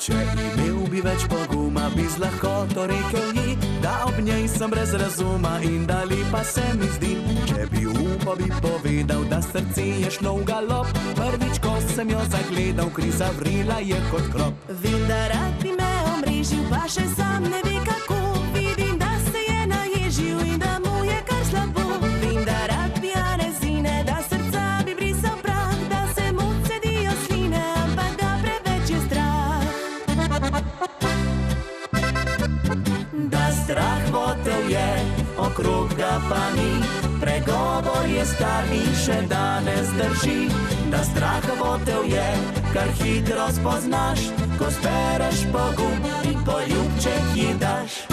Če imel bi več poguma, bi z lahkoto rekel ji, da ob njej sem brez razuma in da lepa se mi zdi. Če bi upal, bi povedal, da srce je šlo v galop. Prvič, ko sem jo zagledal, kri zavrila je kot krop. Vem, da rad bi me omrežil, pa še sam ne ve kako. Vidim, da se je naježil in da mu je kar slabo. Vem, da rad bi rezine, da srca bi brisal prah, da se mu cedijo sline, ampak ga preveč je strah. Da strah hotel je, okrog ga pa ni, pregovor je star in še danes drži. Da strah hotel je, kar hitro spoznaš, ko zbereš pogum in poljubček ji daš.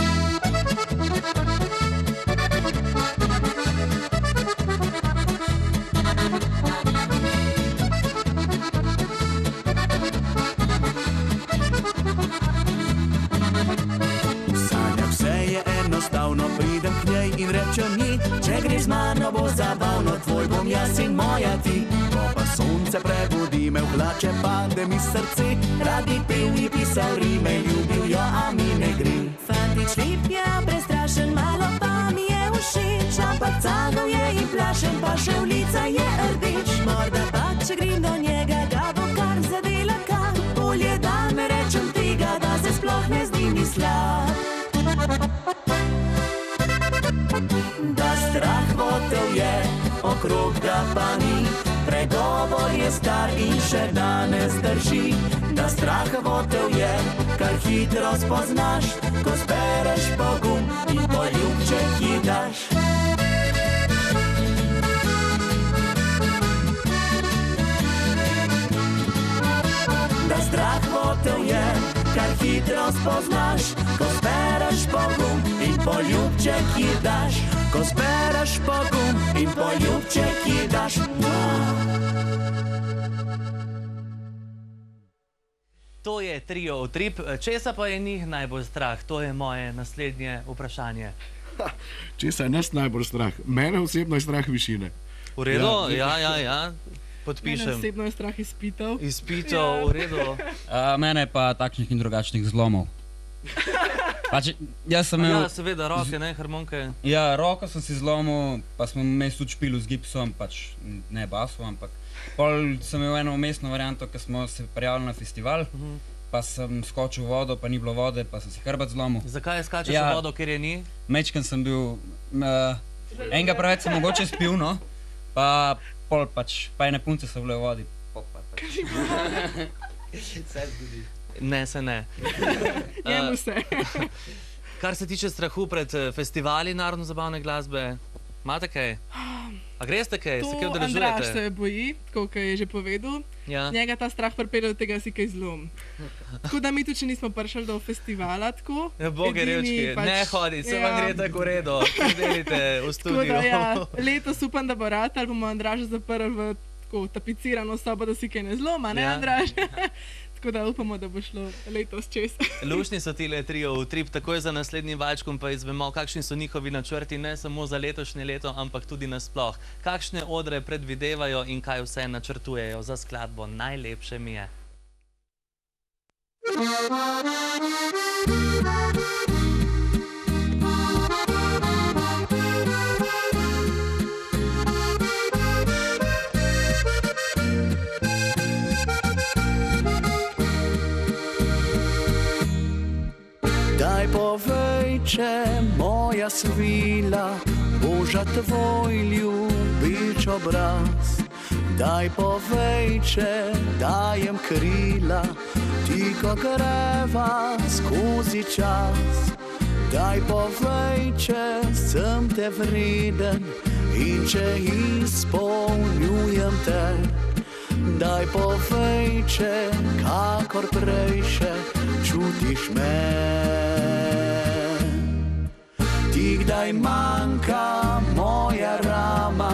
Enostavno pridem k njej in rečem ji, če gre z mano, bo zabavno, tvoj bom jaz in moja ti. Ko pa sonce prebudi me, v hlače pade mi srce, radi pil ji pisal rime, ljubil jo, a mi ne gre. Fantič lep je, prestrašen, malo pa mi je všeč, ampak cagov je in plašen, pa še v lica je rdeč. Morda pa, če grem do njega, ga bo kar zadela kar, bolje da ne rečem tega, da se sploh ne zdi mi slab. Da strah hotel je, okrog ga pa ni, pregovor je star in še danes drži. Da strah hotel je, kar hitro spoznaš, ko zbereš pogum in poljubček ji daš. Da strah hotel je, kar hitro spoznaš, ko zbereš pogum in poljubček ji daš. Ko zbereš pogum in poljubček ji daš. To je Trio Utrip. Česa pa je njih najbolj strah? To je moje naslednje vprašanje. Česa je nas najbolj strah? Mene osebno je strah višine. V redu? Ja. Podpišem. Mene osebno je strah izpitov. Izpitov, v redu. Mene pa takšnih in drugačnih zlomov. Pač, jaz sem imel... Ja, seveda, roke, ne, harmonke. Ja, roko sem si zlomil, pa smo vmes tudi špili z gipsom, pač ne basu, ampak pol sem imel eno umestno varianto, ko smo se prijavili na festival, pa sem skočil v vodo, pa ni bilo vode, pa sem si hrbet zlomil. Zakaj skačeš v vodo, ker je ni? Mečken sem bil, enega preveč sem mogoče spil, no, pa pol pač, pa ene punce so bile v vodi. Ne, se ne. Njemu se. Kar se tiče strahu pred festivali narodno-zabavne glasbe, imate kaj? A greste kaj? Se kaj udeležujete? To Andraž se boji, tako kot je že povedal. Ja. Njega ta strah pripelje do tega, da si kaj zlom. Tako da mi tudi, če nismo prišli do festivala, tako... Ja, boge revčki, ne hoditi, se vam gre tako v redu, delite v studiu. Tako da ja, letos upam, da bo rad, ali bomo Andraža zaprli v tako tapicirano sobo, da si kaj ne zloma, ne Andraž? Tako da upamo, da bo šlo letos čez. Lušni so tile Trio Utrip, takoj za naslednjim valčkom pa izvemo, kakšni so njihovi načrti, ne samo za letošnje leto, ampak tudi nasploh. Kakšne odre predvidevajo in kaj vse načrtujejo za skladbo Najlepše mi je. Daj povej, če moja svila boža tvoj ljubič obraz. Daj povej, če dajem krila, ti ko greva skozi čas. Daj povej, če sem te vreden in če izpolnjujem te. Daj povej, če kakor prej še čutiš me. Ti kdaj manjka moja rama,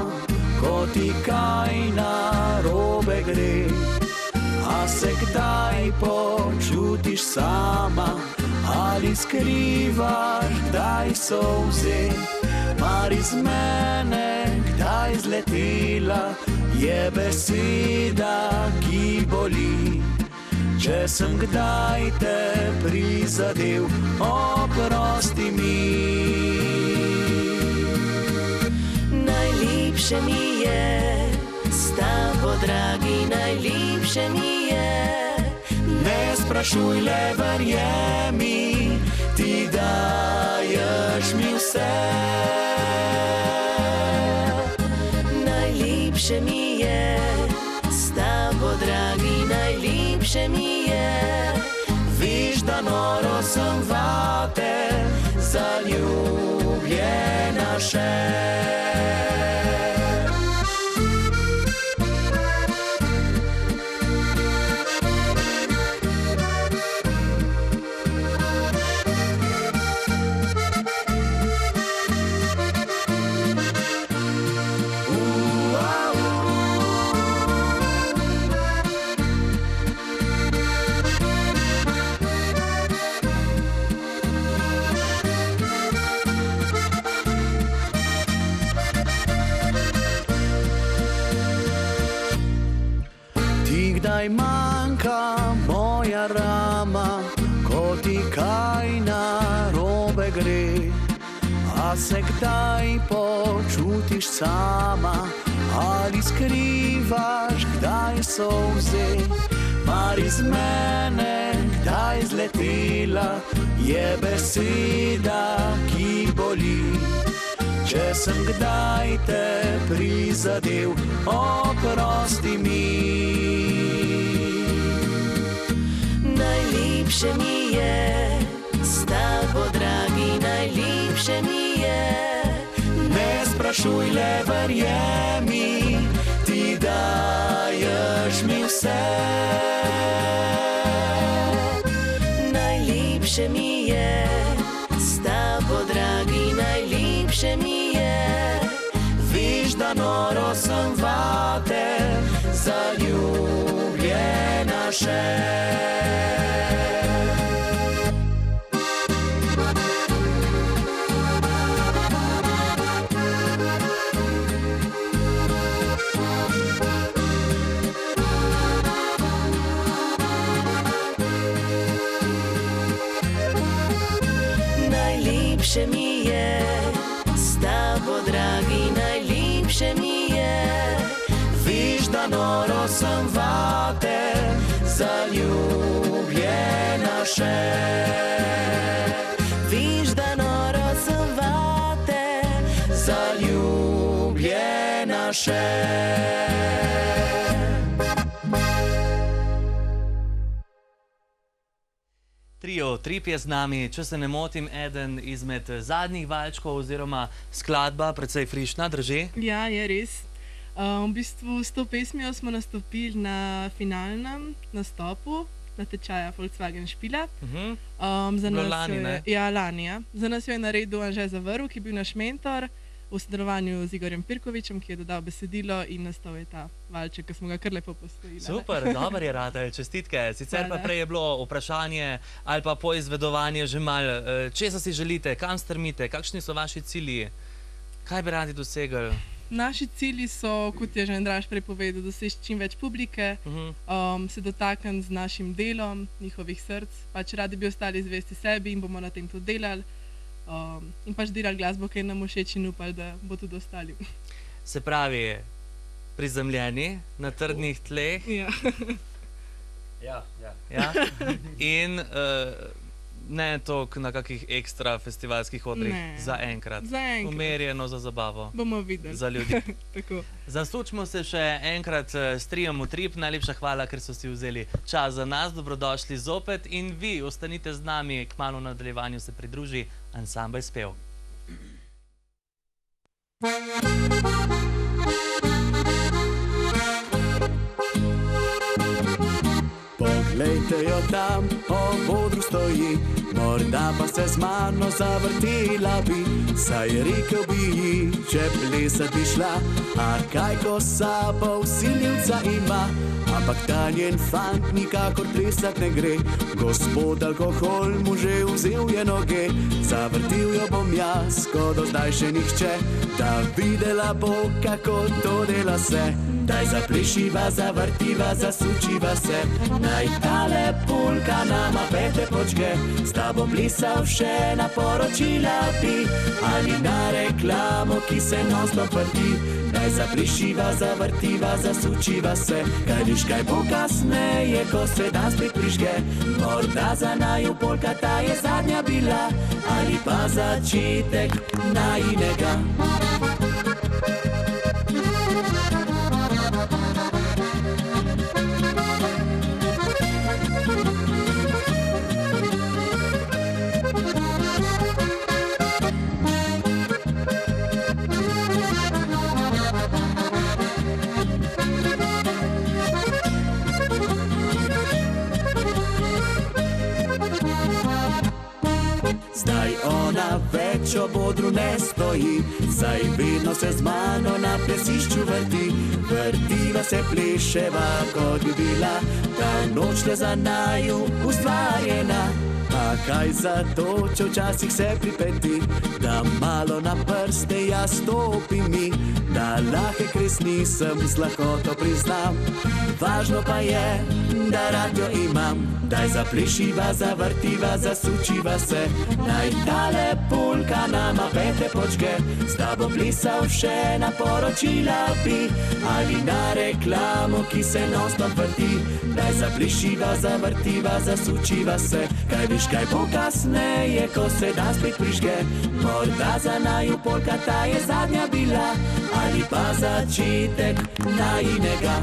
ko ti kaj narobe gre, a se kdaj počutiš sama, ali skrivaš, kdaj solze. Mar iz mene kdaj zletela je beseda, ki boli. Če sem kdaj te prizadel, oprosti mi. Najlepše mi je, s tabo, dragi, najlepše mi je. Ne sprašuj, le verjemi, ti daješ mi vse. Najlepše mi je, s tabo, dragi, najlepše mi je. Viš, da noro sem vate, zaljubljena še. Kdaj manjka moja rama, ko ti kaj narobe gre? A se kdaj počutiš sama, ali skrivaš kdaj solze? Mar iz mene kdaj zletela je beseda, ki boli. Če sem kdaj te prizadel, oprosti mi. Najlepše mi je, s tabo, dragi, najlepše mi je. Ne sprašuj, le verjemi, ti daješ mi vse. Najlepše mi je, s tabo, dragi, najlepše mi je. Viš, da noro sem vate, zaljubljena še. Najlepše mi je, s tabo, dragi, najlepše mi je. Viš, da noro sem vate, zaljubljena še. Viš, da noro sem vate, zaljubljena še. Trio Trip je z nami, če se ne motim, eden izmed zadnjih valčkov oziroma skladba, precej frišna, drži? Ja, je res. V bistvu s to pesmijo smo nastopili na finalnem nastopu natečaja Volkswagen Špila. Lani, ne? Ja, lani, ja. Za nas jo je naredil Anže Zavrl, ki je bil naš mentor, v sodelovanju z Igorjem Pirkovičem, ki je dodal besedilo in nastal je ta valček, ki smo ga kar lepo postojili. Super, dober je ratelj, čestitke. Sicer pa prej je bilo vprašanje ali pa poizvedovanje že malo, česa si želite, kam strmite, kakšni so vaši cilji, kaj bi radi dosegli? Naši cilji so, kot je že Andraž prej povedal, doseči čim več publike, se dotakniti z našim delom, njihovih src, pač radi bi ostali zvesti sebi in bomo na tem tudi delali. In pač delali glasbo, ki je nam všeč in upali, da bo tudi ostali. Se pravi, prizemljeni na trdnih tleh. Ja. Ja. In ne toliko na kakih ekstra festivalskih odrih, zaenkrat. Umerjeno za zabavo. Bomo videli. Za ljudi. Tako. Zaslučimo se še enkrat s triom Trip. Najlepša hvala, ker so si vzeli čas za nas. Dobrodošli zopet in vi ostanite z nami, kmalu v nadaljevanju se pridruži ansambel Spev. Poglejte jo tam, ob odru stoji, morda pa se se z mano zavrtila bi, saj rekel bi ji, če plesat bi šla, a kaj ko sabo vsiljivca ima, ampak ta njen fant nikakor plesat ne gre, gospod alkohol mu že vzel je noge, zavrtil jo bom jaz, ko do zdaj še nihče, da videla bo, kako to dela se. Daj zaplešiva, zavrtiva, zasučiva se, naj tale polka nama pete počke, s tabo plesal še na poročila bi, ali na reklamo, ki se non-stop vrti. Daj zaplešiva, zavrtiva, zasučiva se, kaj viš kaj bo kasneje, ko se dan spet prižge, morda za naju polka ta je zadnja bila, ali pa začetek najinega. Več ob odru ne stoji, saj vedno se z mano na plesišču vrti, vrtiva se pleševa, kot bi bila ta noč le za naju ustvarjena. A kaj za to, če včasih se pripeti, da malo na prste jaz stopim mi, da lahek res nisem, z lahkoto priznam, važno pa je, da rad jo imam. Daj zaplešiva, zavrtiva, zasučiva se, naj tale polka nama pete počke, s tabo plesal še na poročila bi, ali na reklamo, ki se non-stop vrti. Daj zaplešiva, zavrtiva, zasučiva se, kaj viš kaj bo kasneje, ko se dan spet prižge, morda za naju polka ta je zadnja bila, ali pa začetek najinega.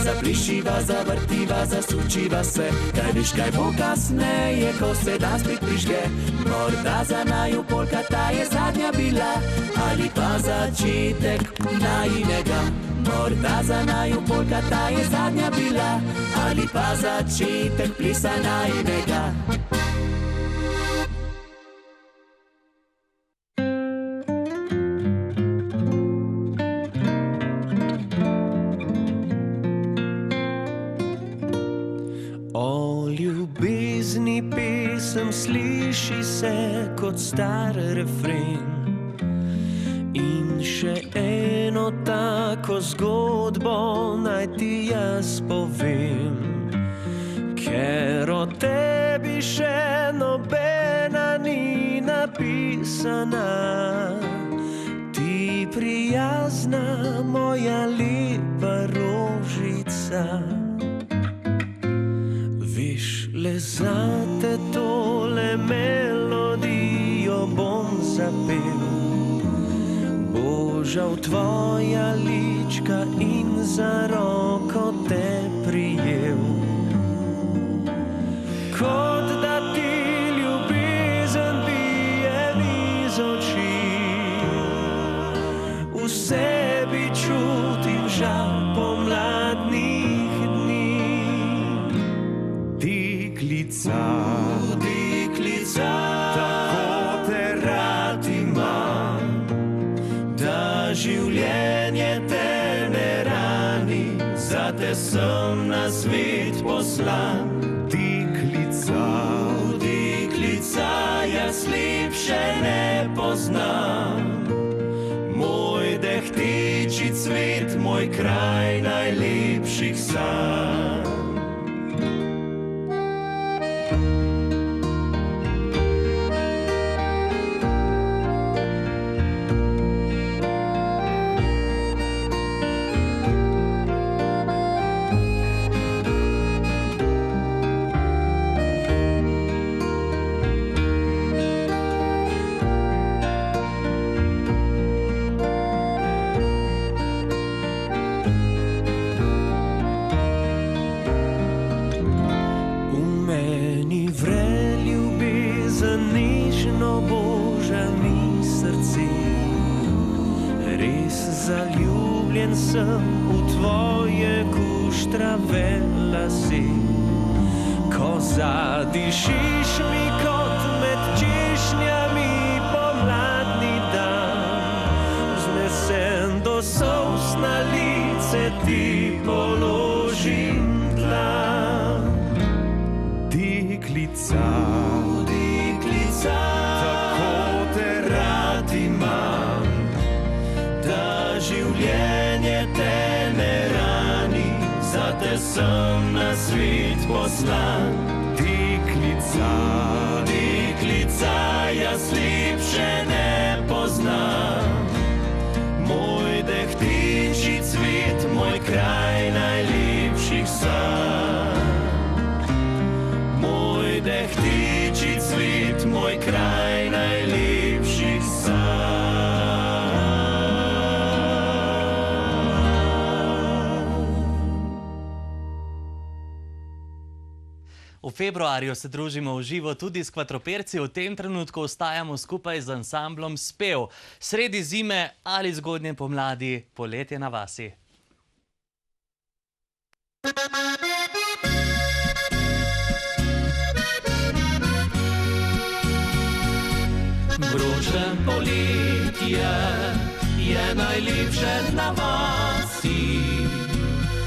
Zaplešiva, zavrtiva, zasučiva se, kaj viš kaj bo kasneje, ko se dan spet prižge, morda za naju polka ta je zadnja bila, ali pa začetek najinega. Morda za naju polka ta je zadnja bila, ali pa začetek plesa najinega. Sliši se kot star refren in še eno tako zgodbo naj ti jaz povem, ker o tebi še nobena ni napisana, ti prijazna moja lepa rožica. Le zate tole melodijo bom zapel, Božal tvoja lička in za roko te prijel. Kot da ti ljubezen bijem iz oči, v sebi čutim žal pomladnih dni. Deklica, tako te rad imam, da življenje te ne rani, zate sem na svet poslan. Deklica, jaz lepše ne poznam, moj dehtiči cvet, moj kraj najlepših sanj. Zaljubljen sem v tvoje kuštrave lase, ko zadišiš mi kot med češnjami pomladni dan. Vznesen do solz na lice ti položim dlan. Deklica, tako te rad imam, da življenje te ne rani, zate sem na svet poslan. Deklica, jaz lepše ne poznam. Moj dehtiči cvet, moj kraj najlepših sanj. Moj dehtiči cvet, moj kraj najlepših sanj. V februarju se družimo v živo tudi s kvatroperci, v tem trenutku ostajamo skupaj z ansamblom Spev. Sredi zime ali zgodnje pomladi, poletje na vasi. Vroče poletje je najlepše na vasi.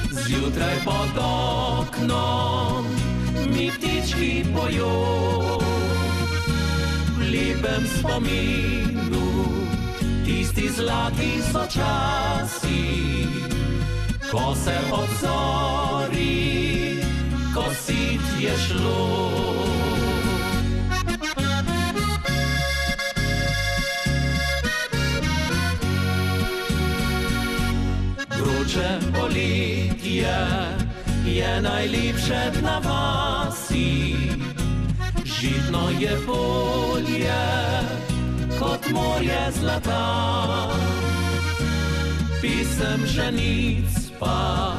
Zjutraj pod oknom mi ptički pojo. V lepem spominu tisti zlati so časi, ko se ob zori kosit je šlo. Vroče poletje je najlepše na vasi. Žitno je polje kot morje zlata. Pisem ženic pa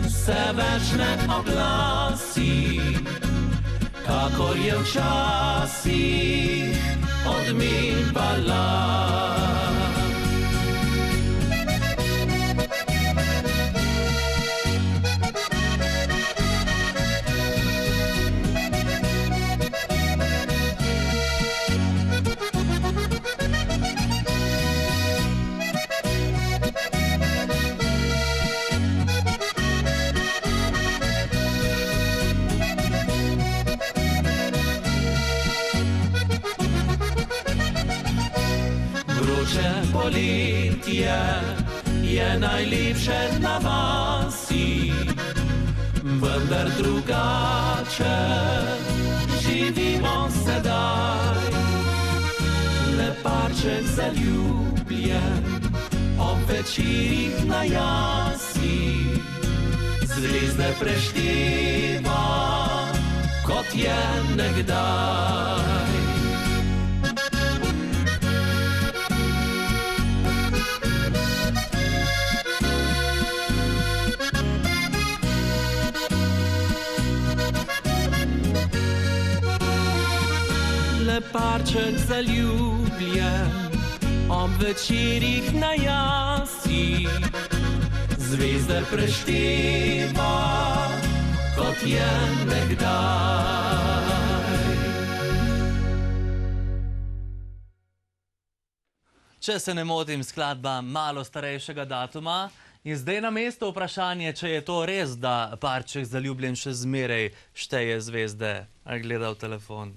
se več ne oglasi, kakor je včasih odmevalo. Vroče poletje je najlepše na vasi, vendar drugače živimo sedaj. Le parček zaljubljen ob večerih na jasi, zvezde prešteva, kot je nekdaj. Le parček zaljubljen ob večerih na jasi, zvezde prešteva, kot je nekdaj. Če se ne motim, skladba malo starejšega datuma. In zdaj na mesto vprašanje, če je to res, da parček zaljubljen še zmeraj šteje zvezde, ali gleda v telefon.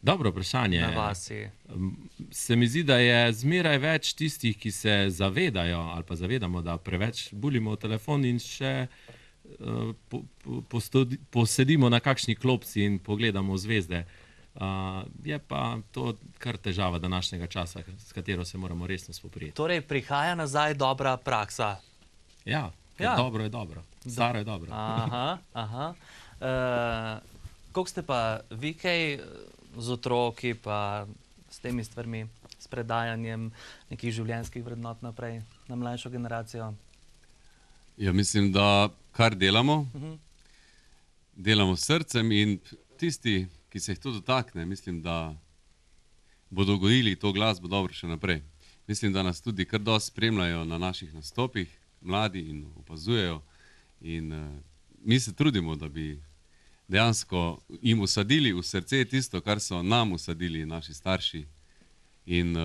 Dobro vprašanje. Na vasi. Se mi zdi, da je zmeraj več tistih, ki se zavedajo ali pa zavedamo, da preveč bulimo v telefon in še posedimo na kakšni klopci in pogledamo zvezde. Je pa to kar težava današnjega časa, s katero se moramo resno spoprijeti. Torej, prihaja nazaj dobra praksa. Ja, dobro je dobro. Staro je dobro. Aha. Koliko ste pa vi kaj z otroki pa s temi stvarmi, s predajanjem nekih življenjskih vrednot naprej na mlajšo generacijo? Ja, mislim, da kar delamo, delamo s srcem in tisti, ki se jih to dotakne, mislim, da bodo gojili to glasbo dobro še naprej. Mislim, da nas tudi kar dosti spremljajo na naših nastopih, mladi in opazujejo. In mi se trudimo, da bi dejansko jim usadili v srce tisto, kar so nam usadili naši starši. In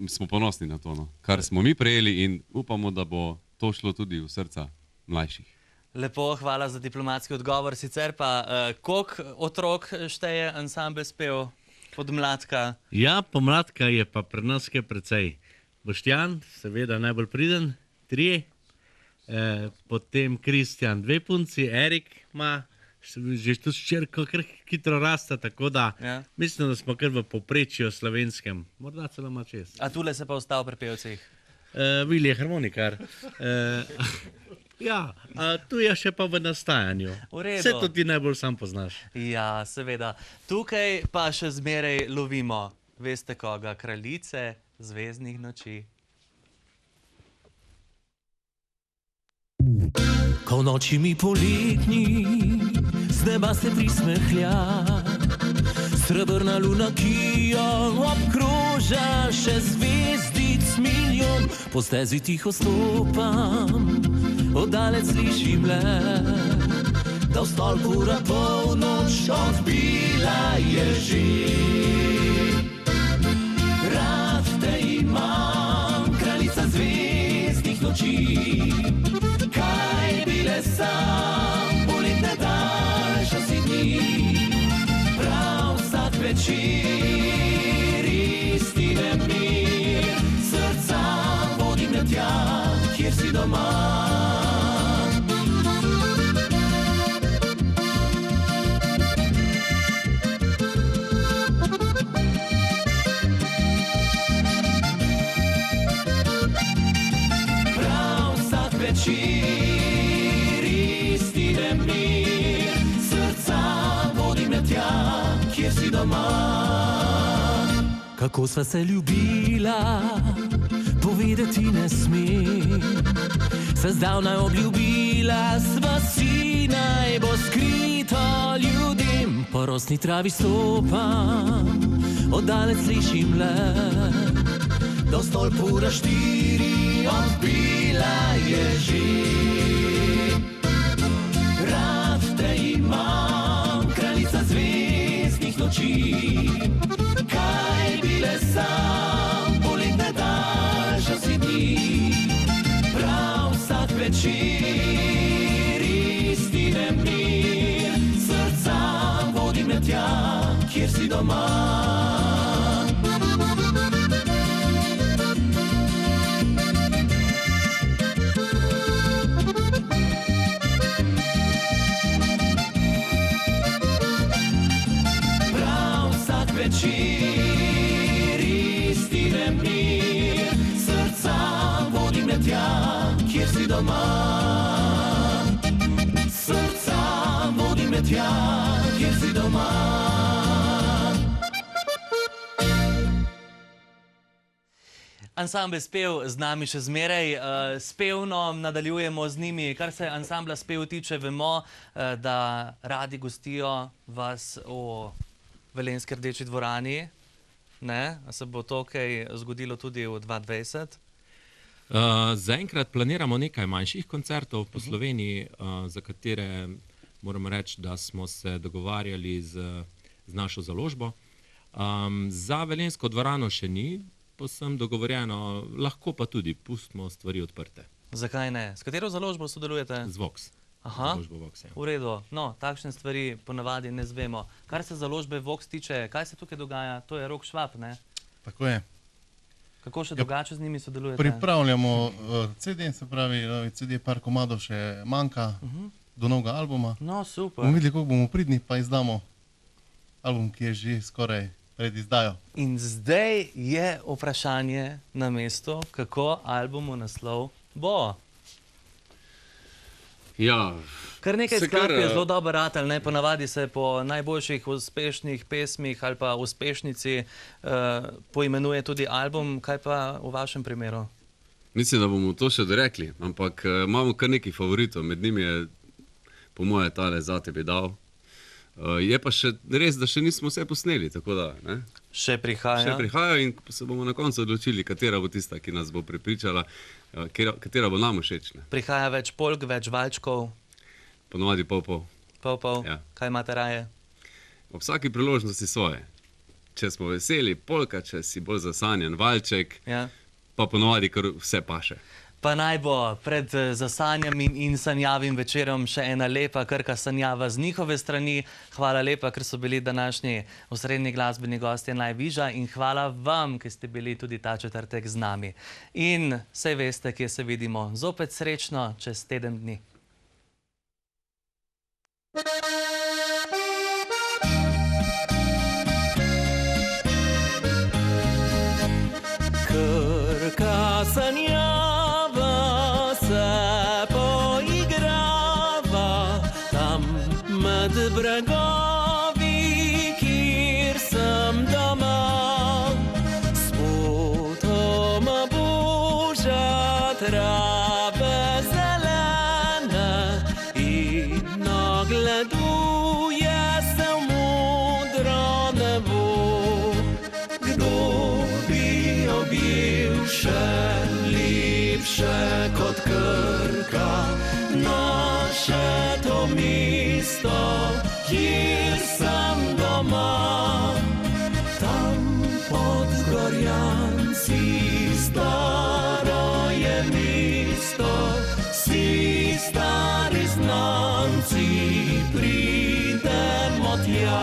smo ponosni na to, no, kar smo mi prejeli in upamo, da bo to šlo tudi v srca mlajših. Lepo, hvala za diplomatski odgovor. Sicer pa, koliko otrok šteje ansambel Spev podmladka? Ja, pomladka je pa pri nas kaj precej. Boštjan, seveda najbolj priden, 3, potem Kristjan 2 punci, Erik ima že tudi ščerko, kar hitro raste, tako da mislim, da smo kar v povprečju slovenskem, morda celo malo čez. A tule se pa ostal pri pevcih? Vil je harmonikar. Ja, tu je še pa v nastajanju. Vse to ti najbolj sam poznaš. Ja, seveda. Tukaj pa še zmeraj lovimo, veste koga, kraljice zvezdnih noči. Ko noči mi poletni, z neba se prismehlja, srebrna luna, ki jo obkroža še zvezdic milijon. Po stezi tiho stopam, oddalec slišim le, da v stolpu ura polnoč odbila je že. Rad te imam, kraljica zvezdnih noči, kaj bile sam, poletne daljšosti dni, prav vsak večer istine mir, srca vodim me tja, kjer si doma. Prav vsak večer istine mir, srca vodim me tja, kjer si doma. Kako sva se ljubila, povedati ne smem, se zdavnaj obljubila, sva si naj bo skrito ljudem. Po rosni travi stopam, oddalec slišim le, do stolpu ura 4 odbila je že. Rad te imam, kraljica zvezdnih noči, kaj bile sam, poletne daljšosti dni, prav vsak večer istine mir, srca vodim me tja, kjer si doma. Večer istine mir, srca vodim me tja, kjer si doma. Srca vodim me tja, kjer si doma. Ansambel Spev z nami še zmeraj, spevno nadaljujemo z njimi. Kar se ansambla Spev tiče, vemo, da radi gostijo vas v Velenjski Rdeči dvorani, ne? A se bo to kaj zgodilo tudi v 2020? Zaenkrat planiramo nekaj manjših koncertov po Sloveniji, za katere moramo reči, da smo se dogovarjali z našo založbo. Za Velenjsko dvorano še ni povsem dogovorjeno, lahko pa tudi pustimo stvari odprte. Zakaj ne? S katero založbo sodelujete? Z Vox. Aha, v redu. No, takšne stvari ponavadi ne zvemo. Kar se založbe Vox tiče, kaj se tukaj dogaja? To je Rok Švab, ne? Tako je. Kako še drugače z njimi sodelujete? Pripravljamo CD, se pravi, CD par komadov še manjka do novega albuma. No, super. Bomo videli, koliko bomo pridni, pa izdamo album, ki je že skoraj pred izdajo. In zdaj je vprašanje na mestu, kako albumu naslov bo. Ja, kar nekaj skladb je zelo dober ratelj, ne? Ponavadi se po najboljših uspešnih pesmih ali pa uspešnici poimenuje tudi album. Kaj pa v vašem primeru? Mislim, da bomo to še dorekli, ampak imamo kar nekaj favoritov. Med njimi je, po moje, tale Za te bi dal. Je pa še res, da še nismo vse posneli, tako da, ne? Še prihaja. Še prihajajo in se bomo na koncu odločili, katera bo tista, ki nas bo prepričala, katera bo nam všeč. Ne? Prihaja več polk, več valčkov, Ponovadi pol. pol. Ja. Kaj imate raje? Ob vsaki priložnosti svoje. Če smo veseli, polka, če si bolj zasanjen, valček, Ja. pa ponovadi kar vse paše. Pa naj bo pred zasanjam in sanjavim večerom še ena lepa Krka sanjava z njihove strani. Hvala lepa, ker so bili današnji osrednji glasbeni gostje Najviža in hvala vam, ki ste bili tudi ta četrtek z nami. In saj veste, kje se vidimo. Zopet srečno čez teden dni. Krka sanjava, se poigrava, tam med bregovi, kjer sem doma. Spotoma boža trave zelene in nagleduje se v modro nebo. Kdo bi objel še lepše kot Krka, naše to mesto, kjer sem doma. Tam pod Gorjanci staro je mesto, vsi stari znanci pridemo tja.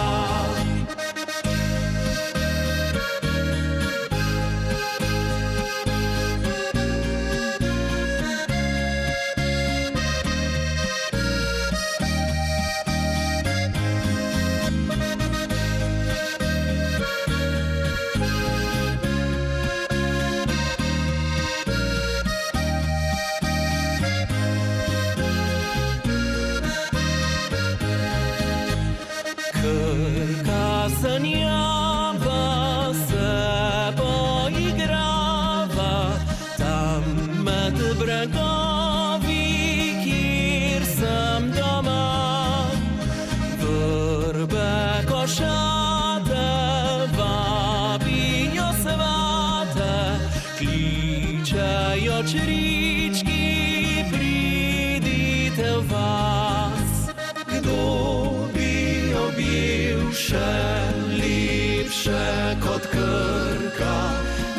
Krka sanjava, se poigrava, tam med bregovi, kjer sem doma. Vrbe košate, vabijo svate, kličejo črički, pridite v vas. Kdo bi objel še lepše kot Krka,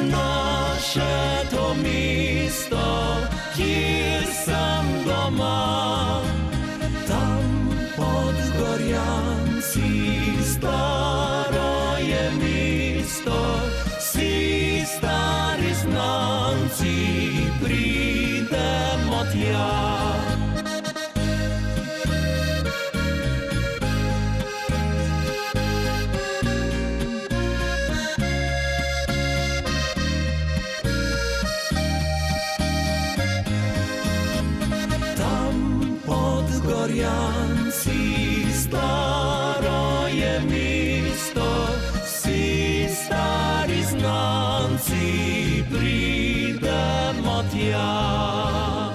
naše to mesto, kjer sem doma. Tam pod Gorjanci staro je mesto, vsi stari znanci pridemo tja. Gorjanci staro je mesto, vsi stari znanci pridemo tja.